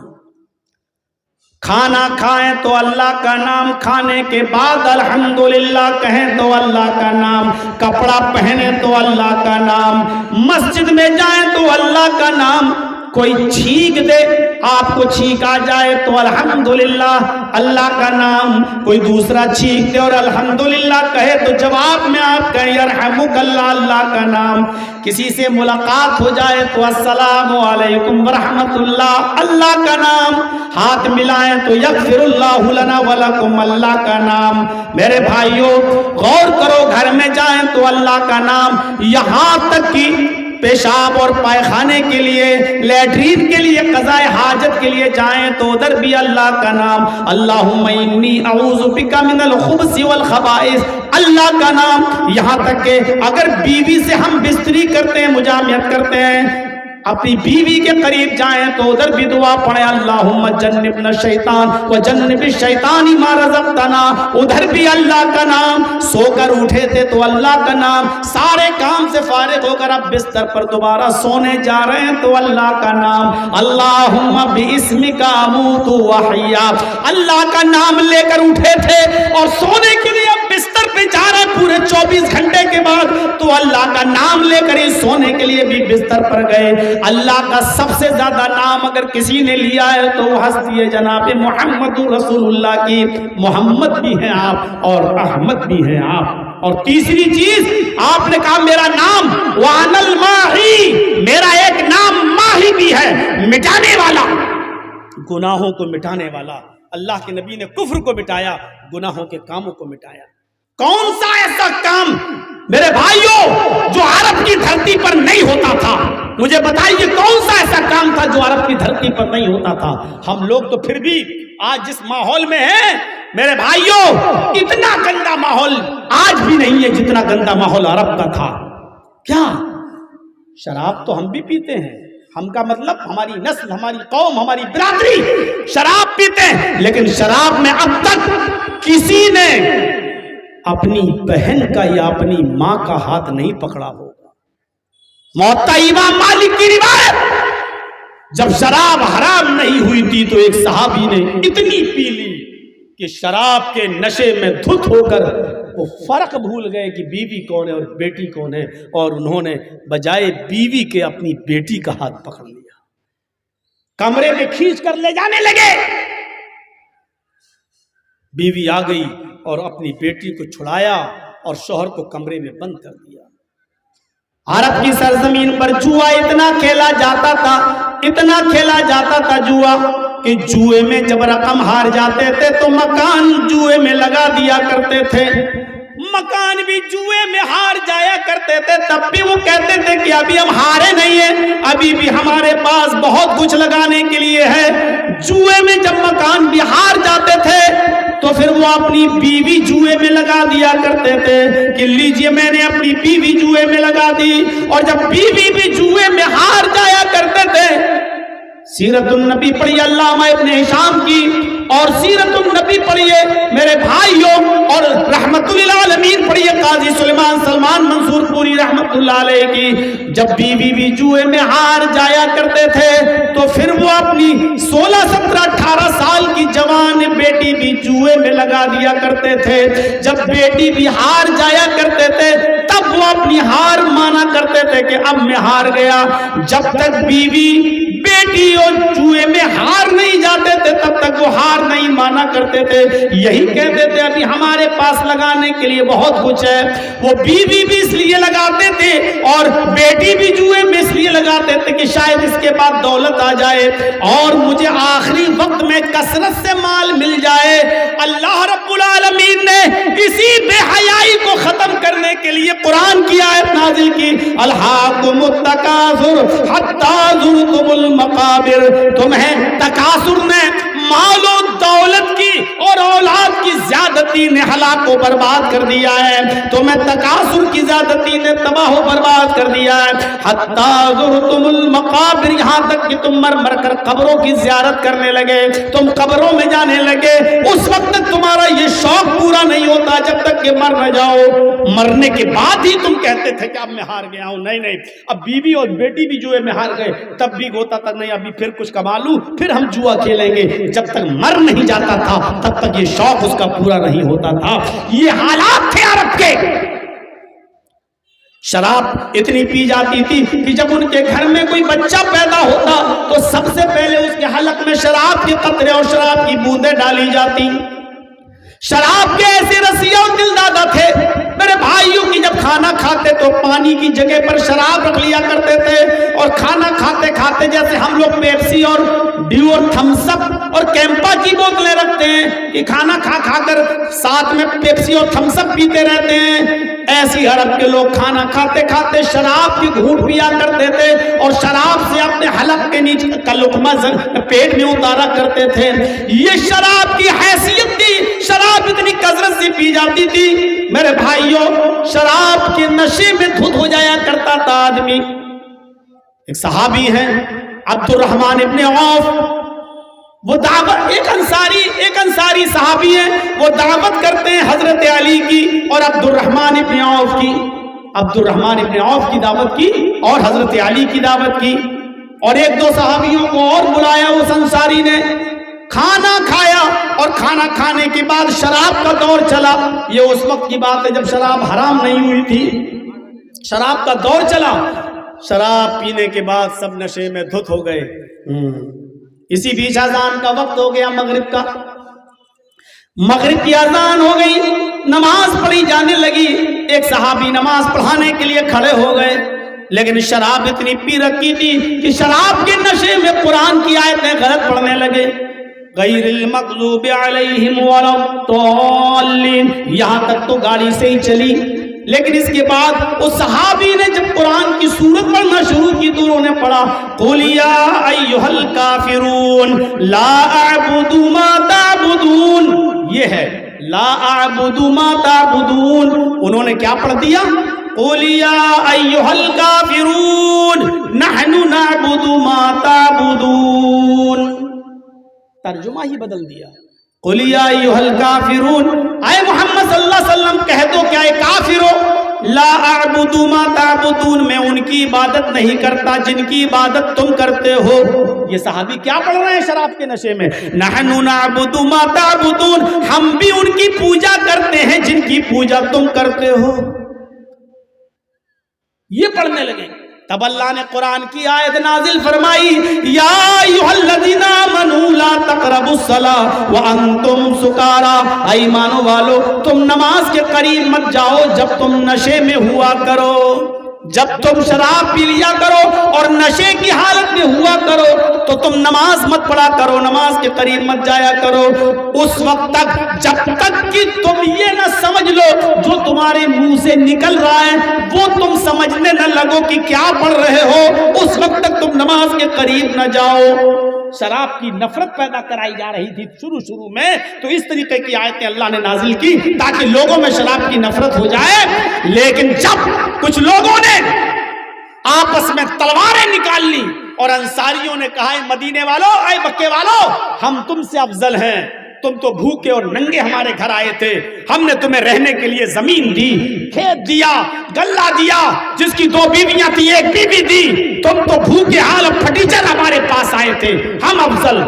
کھانا کھائیں تو اللہ کا نام، کھانے کے بعد الحمدللہ کہیں تو اللہ کا نام، کپڑا پہنے تو اللہ کا نام، مسجد میں جائیں تو اللہ کا نام. کوئی چھینک دے، آپ کو چھینک آ جائے تو الحمدللہ اللہ کا نام. کوئی دوسرا چھینک دے اور الحمدللہ کہے تو جواب میں آپ کہیں یرحمک اللہ، اللہ کا نام. کسی سے ملاقات ہو جائے تو السلام علیکم ورحمۃ اللہ، اللہ کا نام. ہاتھ ملائیں تو یغفر اللہ لنا ولکم، اللہ کا نام. میرے بھائیوں غور کرو، گھر میں جائیں تو اللہ کا نام. یہاں تک کہ پیشاب اور پائخانے کے لیے، لیٹرین کے لیے، قضاء حاجت کے لیے جائیں تو ادھر بھی اللہ کا نام. اللہم انی اعوذ بک من الخبث والخبائث، اللہ کا نام. یہاں تک کہ اگر بیوی سے ہم بستری کرتے ہیں، مجامعت کرتے ہیں، اپنی بیوی کے قریب جائیں تو ادھر بھی دعا پڑھیں اللہم جنبنا الشیطان وجنب الشیطان ما رزقتنا، ادھر بھی اللہ کا نام. سو کر اٹھے تھے تو اللہ کا نام. سارے کام سے فارغ ہو کر اب بستر پر دوبارہ سونے جا رہے ہیں تو اللہ کا نام. اللہم باسمک اموت واحیا، اللہ کا نام لے کر اٹھے تھے اور سونے کے لیے اب بستر پہ جا رہے ہیں پورے 24 گھنٹے کے بعد تو اللہ کا نام لے کر ہی سونے کے لیے بھی بستر پر گئے. اللہ کا سب سے زیادہ نام اگر کسی نے لیا ہے تو وہ ہستی ہے جناب محمد رسول اللہ کی. محمد بھی ہیں آپ اور احمد بھی ہیں آپ. اور تیسری چیز آپ نے کہا میرا نام وَأَنَا الْمَاحِي، میرا ایک نام ماہی بھی ہے، مٹانے والا، گناہوں کو مٹانے والا. اللہ کے نبی نے کفر کو مٹایا، گناہوں کے کاموں کو مٹایا. کون سا ایسا کام میرے بھائیوں جو عرب کی دھرتی پر نہیں ہوتا تھا؟ مجھے بتائیے کون سا ایسا کام تھا جو عرب کی دھرتی پر نہیں ہوتا تھا؟ ہم لوگ تو پھر بھی آج جس ماحول میں ہیں میرے بھائیوں، اتنا گندا ماحول آج بھی نہیں ہے جتنا گندا ماحول عرب کا تھا. کیا شراب تو ہم بھی پیتے ہیں، ہم کا مطلب ہماری نسل، ہماری قوم، ہماری برادری شراب پیتے ہیں، لیکن شراب میں اب تک کسی نے اپنی بہن کا یا اپنی ماں کا ہاتھ نہیں پکڑا ہوگا. موطا امام مالک کی روایت، جب شراب حرام نہیں ہوئی تھی تو ایک صحابی نے اتنی پی لی کہ شراب کے نشے میں دھت ہو کر وہ فرق بھول گئے کہ بیوی کون ہے اور بیٹی کون ہے، اور انہوں نے بجائے بیوی کے اپنی بیٹی کا ہاتھ پکڑ لیا، کمرے میں کھینچ کر لے جانے لگے۔ بیوی آ گئی اور اپنی بیٹی کو چھڑایا اور شوہر کو کمرے میں بند کر دیا۔ عرب کی سرزمین پر جوا اتنا کھیلا جاتا تھا، اتنا کھیلا جاتا تھا جوا کہ جوئے میں جب رقم ہار جاتے تھے تو مکان جوئے میں لگا دیا کرتے تھے، مکان بھی جوئے میں ہار جایا کرتے تھے، تب بھی وہ کہتے تھے کہ ابھی ہم ہارے نہیں ہیں، ابھی بھی ہمارے پاس بہت کچھ لگانے کے لیے ہے۔ جوئے میں جب مکان بھی ہار جاتے تھے تو پھر وہ اپنی بیوی جوئے میں لگا دیا کرتے تھے کہ لیجئے میں نے اپنی بیوی جوئے میں لگا دی، اور جب بیوی بھی جوئے میں ہار جایا کرتے تھے، سیرت النبی پڑھیے علامہ ابن ہشام کی، اور سیرت النبی پڑھیے میرے بھائیوں، اور رحمت للعالمین پڑھیے قاضی سلمان منصور پوری رحمت اللہ علیہ کی۔ جب بیوی بھی جوئے میں ہار جایا کرتے تھے تو پھر وہ اپنی 16 17 18 سال کی جوان بیٹی بھی جوئے میں لگا دیا کرتے تھے۔ جب بیٹی بھی ہار جایا کرتے تھے تب وہ اپنی ہار مانا کرتے تھے کہ اب میں ہار گیا۔ جب تک بیوی بیٹی اور جوئے میں ہار نہیں جاتے تھے تب تک وہ ہار نہیں مانا کرتے تھے، یہی کہتے تھے ابھی ہمارے پاس لگانے کے لیے بہت کچھ ہے۔ وہ بیوی بھی اس لیے لگاتے تھے اور بیٹی بھی جوئے میں اس لیے لگاتے تھے کہ شاید اس کے بعد دولت آ جائے اور مجھے آخری وقت میں کثرت سے مال مل جائے۔ اللہ رب العالمین نے اسی بے حیائی کو ختم کرنے کے لیے قرآن کی آیت نازل کی، الہاکم التکاثر حتی زرتم المقابر، تمہیں تکاثر نے، مال و دولت کی اور اولاد کی زیادتی نے ہلاک و برباد کر دیا ہے، تمہیں تکاثر کی زیادتی نے تباہ و برباد کر دیا ہے۔ حتی زرتم المقابر، یہاں تک کہ تم مر مر کر قبروں کی زیارت کرنے لگے، تم قبروں میں جانے لگے، اس وقت تک تمہارا یہ شوق پورا نہیں ہوتا جب تک کہ مر نہ جاؤ، مرنے کے بعد ہی تم کہتے تھے کہ اب میں ہار گیا ہوں۔ نہیں، اب بیوی اور بیٹی بھی جوئے میں ہار گئے تب بھی ہوتا تھا نہیں ابھی پھر کچھ کما لوں پھر ہم جوا کھیلیں گے، جب تک مر نہیں جاتا تھا تب تک یہ شوق اس کا پورا نہیں ہوتا تھا۔ یہ حالات تھے عرب کے۔ شراب اتنی پی جاتی تھی کہ جب ان کے گھر میں کوئی بچہ پیدا ہوتا تو سب سے پہلے اس کے حلق میں شراب کے قطرے اور شراب کی بوندیں ڈالی جاتی۔ شراب کے ایسے رسیہ و دل دادا تھے میرے بھائیوں کی، جب کھانا کھاتے تو پانی کی جگہ پر شراب رکھ لیا کرتے تھے، اور کھانا کھاتے کھاتے جیسے ہم لوگ پیپسی اور ڈیو اور تھمس اپ اور کیمپا کی بوتلیں رکھتے ہیں کہ کھانا کھا کھا کر ساتھ میں پیپسی اور تھمس اپ پیتے رہتے ہیں، ایسی عرب کے لوگ کھانا کھاتے کھاتے شراب کی گھونٹ پیا کرتے تھے اور شراب سے اپنے حلق کے نیچے کا لقمہ پیٹ میں اتارا کرتے تھے۔ یہ شراب کی حیثیت تھی، شراب اتنی کثرت سے پی جاتی تھی میرے بھائیوں، شراب کے نشے میں دھت ہو جایا کرتا تھا آدمی۔ ایک صحابی ہیں عبد الرحمن ابن عوف، وہ دعوت ایک انصاری صحابی ہیں، وہ دعوت کرتے ہیں حضرت علی کی اور عبد الرحمن ابن عوف کی، عبد الرحمن ابن عوف کی دعوت کی اور حضرت علی کی دعوت کی، اور ایک دو صحابیوں کو اور بلایا۔ اس انصاری نے کھانا کھایا اور کھانا کھانے کے بعد شراب کا دور چلا۔ یہ اس وقت کی بات ہے جب شراب حرام نہیں ہوئی تھی، شراب کا دور چلا۔ شراب پینے کے بعد سب نشے میں دھت ہو گئے۔ اسی بیچ اذان کا وقت ہو گیا، مغرب کا، مغرب کی اذان ہو گئی، نماز پڑھی جانے لگی۔ ایک صحابی نماز پڑھانے کے لیے کھڑے ہو گئے، لیکن شراب اتنی پی رکھی تھی کہ شراب کے نشے میں قرآن کی آیتیں غلط پڑھنے لگے، غیر المغضوب علیہم ولا الضالین، یہاں تک تو گاڑی سے ہی چلی۔ لیکن اس کے بعد اس صحابی نے جب قرآن کی سورت پڑھنا شروع کی تو انہوں نے پڑھا قُلْ يَا أَيُّهَا الْكَافِرُونَ لَا أَعْبُدُ مَا تَعْبُدُونَ، یہ ہے لا اعبد ما تعبدون۔ انہوں نے کیا پڑھ دیا؟ قُلْ يَا أَيُّهَا الْكَافِرُونَ نَحْنُ نَعْبُدُ مَا تَعْبُدُونَ، ترجمہ ہی بدل دیا۔ قُلْ يَا أَيُّهَا الْكَافِرُونَ، اے محمد صلی اللہ علیہ وسلم کہہ دو کہ اے کافرو، لا اعبد ما تعبدون، میں ان کی عبادت نہیں کرتا جن کی عبادت تم کرتے ہو۔ یہ صحابی کیا پڑھ رہے ہیں شراب کے نشے میں؟ نحنو نعبد ما تعبدون، ہم بھی ان کی پوجا کرتے ہیں جن کی پوجا تم کرتے ہو. یہ پڑھنے لگے. تب اللہ نے قرآن کی آیت نازل فرمائی، یا ایھا الذین آمنوا لا تقربوا الصلاۃ وانتم سکارا، اے ایمان والو تم نماز کے قریب مت جاؤ جب تم نشے میں ہوا کرو. جب تم شراب پی لیا کرو اور نشے کی حالت میں ہوا کرو تو تم نماز مت پڑھا کرو، نماز کے قریب مت جایا کرو اس وقت تک جب تک کہ تم یہ نہ سمجھ لو جو تمہارے منہ سے نکل رہا ہے وہ تم سمجھنے نہ لگو کہ کیا پڑھ رہے ہو، اس وقت تک تم نماز کے قریب نہ جاؤ. شراب کی نفرت پیدا کرائی جا رہی تھی شروع میں، تو اس طریقے کی آیتیں اللہ نے نازل کی تاکہ لوگوں میں شراب کی نفرت ہو جائے. لیکن جب کچھ لوگوں نے آپس میں تلواریں نکال لی اور انصاریوں نے کہا، اے مدینے والوں، اے مکے والوں، ہم تم سے افضل ہیں، تم تو بھوکے اور ننگے ہمارے گھر آئے تھے، ہم نے تمہیں رہنے کے لیے زمین دی، کھیت دیا، گلہ دیا، جس کی 2 بیویاں تھی 1 بیوی دی، تم تو بھوکے حال پھٹیچر ہمارے پاس آئے تھے، ہم افضل.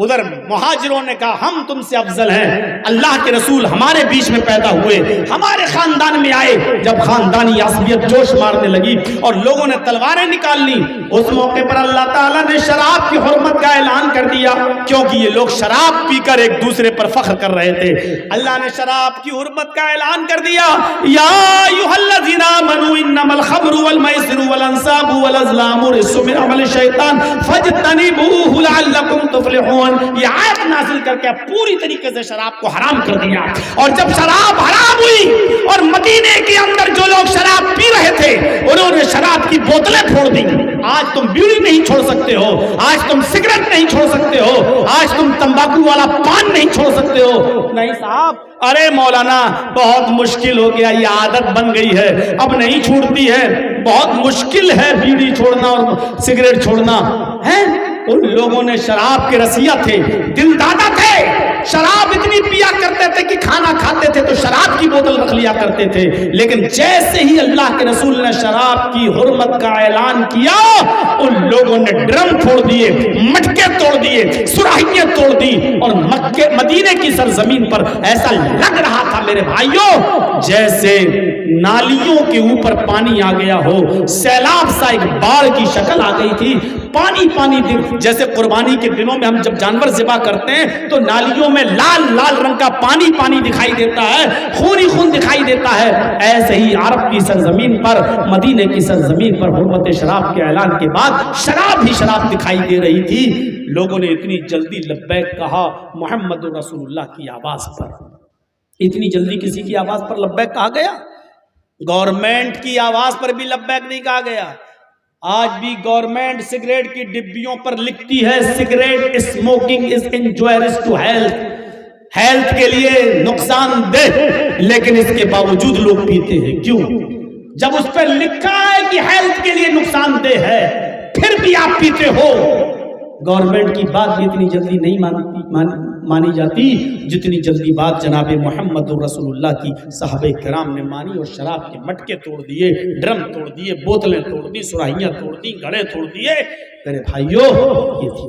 ادھر مہاجروں نے کہا ہم تم سے افضل ہیں، اللہ کے رسول ہمارے بیچ میں پیدا ہوئے، ہمارے خاندان میں آئے. جب خاندانی عصبیت جوش مارنے لگی اور لوگوں نے تلواریں نکال لی، اس موقع پر اللہ تعالیٰ نے شراب کی حرمت کا اعلان کر دیا، کیونکہ یہ لوگ شراب پی کر ایک دوسرے پر فخر کر رہے تھے. اللہ نے شراب کی حرمت کا اعلان کر دیا، یا ایھا الذین آمنوا انما الخمر والمیسر والانصاب والازلام رجس من عمل الشیطان فاجتنبوہ لعلکم تفلحون. یہ آیت نازل کر کے پوری طریقے سے شراب کو حرام کر دیا. اور جب شراب حرام ہوئی اور مدینے کے اندر جو لوگ شراب پی رہے تھے انہوں نے شراب کی بوتلیں پھوڑ دی. آج تم بیڑی نہیں چھوڑ سکتے ہو، آج تم سگریٹ نہیں چھوڑ سکتے ہو، آج تم تمباکو والا پان نہیں چھوڑ سکتے ہو. نہیں صاحب، ارے مولانا بہت مشکل ہو گیا، یہ عادت بن گئی ہے، اب نہیں چھوڑتی ہے، بہت مشکل ہے بیڑی چھوڑنا اور سگریٹ چھوڑنا ہے. ان لوگوں نے شراب کے رسیہ تھے، دل دادا تھے، شراب اتنی پیا کرتے تھے کہ کھانا کھاتے تھے تو شراب کی بوتل رکھ لیا کرتے تھے. لیکن جیسے ہی اللہ کے رسول نے شراب کی حرمت کا اعلان کیا ان لوگوں نے ڈرم پھوڑ دیے، مٹکے توڑ دیے، سراہیاں توڑ دی. اور مدینے کی سرزمین پر ایسا لگ رہا تھا میرے بھائیوں جیسے نالیوں کے اوپر پانی آ گیا ہو، سیلاب سا ایک باڑ کی شکل آ گئی تھی. پانی پانی جیسے قربانی کے دنوں میں ہم جب جانور ذبح کرتے ہیں تو نالیوں میں لال لال رنگ کا پانی پانی دکھائی دیتا ہے، خونی خون دکھائی دیتا ہے. ایسے ہی عرب کی سرزمین پر، مدینے کی سرزمین پر حرمت شراب کے اعلان کے بعد شراب ہی شراب دکھائی دے رہی تھی. لوگوں نے اتنی جلدی لبیک کہا محمد رسول اللہ کی آواز پر. اتنی جلدی کسی کی آواز پر لبیک کہا گیا؟ گورنمنٹ کی آواز پر بھی لبیک نہیں کہا گیا. آج بھی گورنمنٹ سگریٹ کی ڈبیوں پر لکھتی ہے cigarette smoking is injurious to health, health کے لیے نقصان دہ، لیکن اس کے باوجود لوگ پیتے ہیں. کیوں؟ جب اس پر لکھا ہے کہ ہیلتھ کے لیے نقصان دہ ہے پھر بھی آپ پیتے ہو. گورنمنٹ کی بات بھی اتنی جلدی نہیں مانی جاتی جتنی جلدی بات جناب محمد رسول اللہ کی صحابہ کرام نے مانی اور شراب کے مٹکے توڑ دیے، ڈرم توڑ دیے، بوتلیں توڑ دی، سراہیاں توڑ دی، گھڑے توڑ دیے. میرے بھائیوں یہ تھی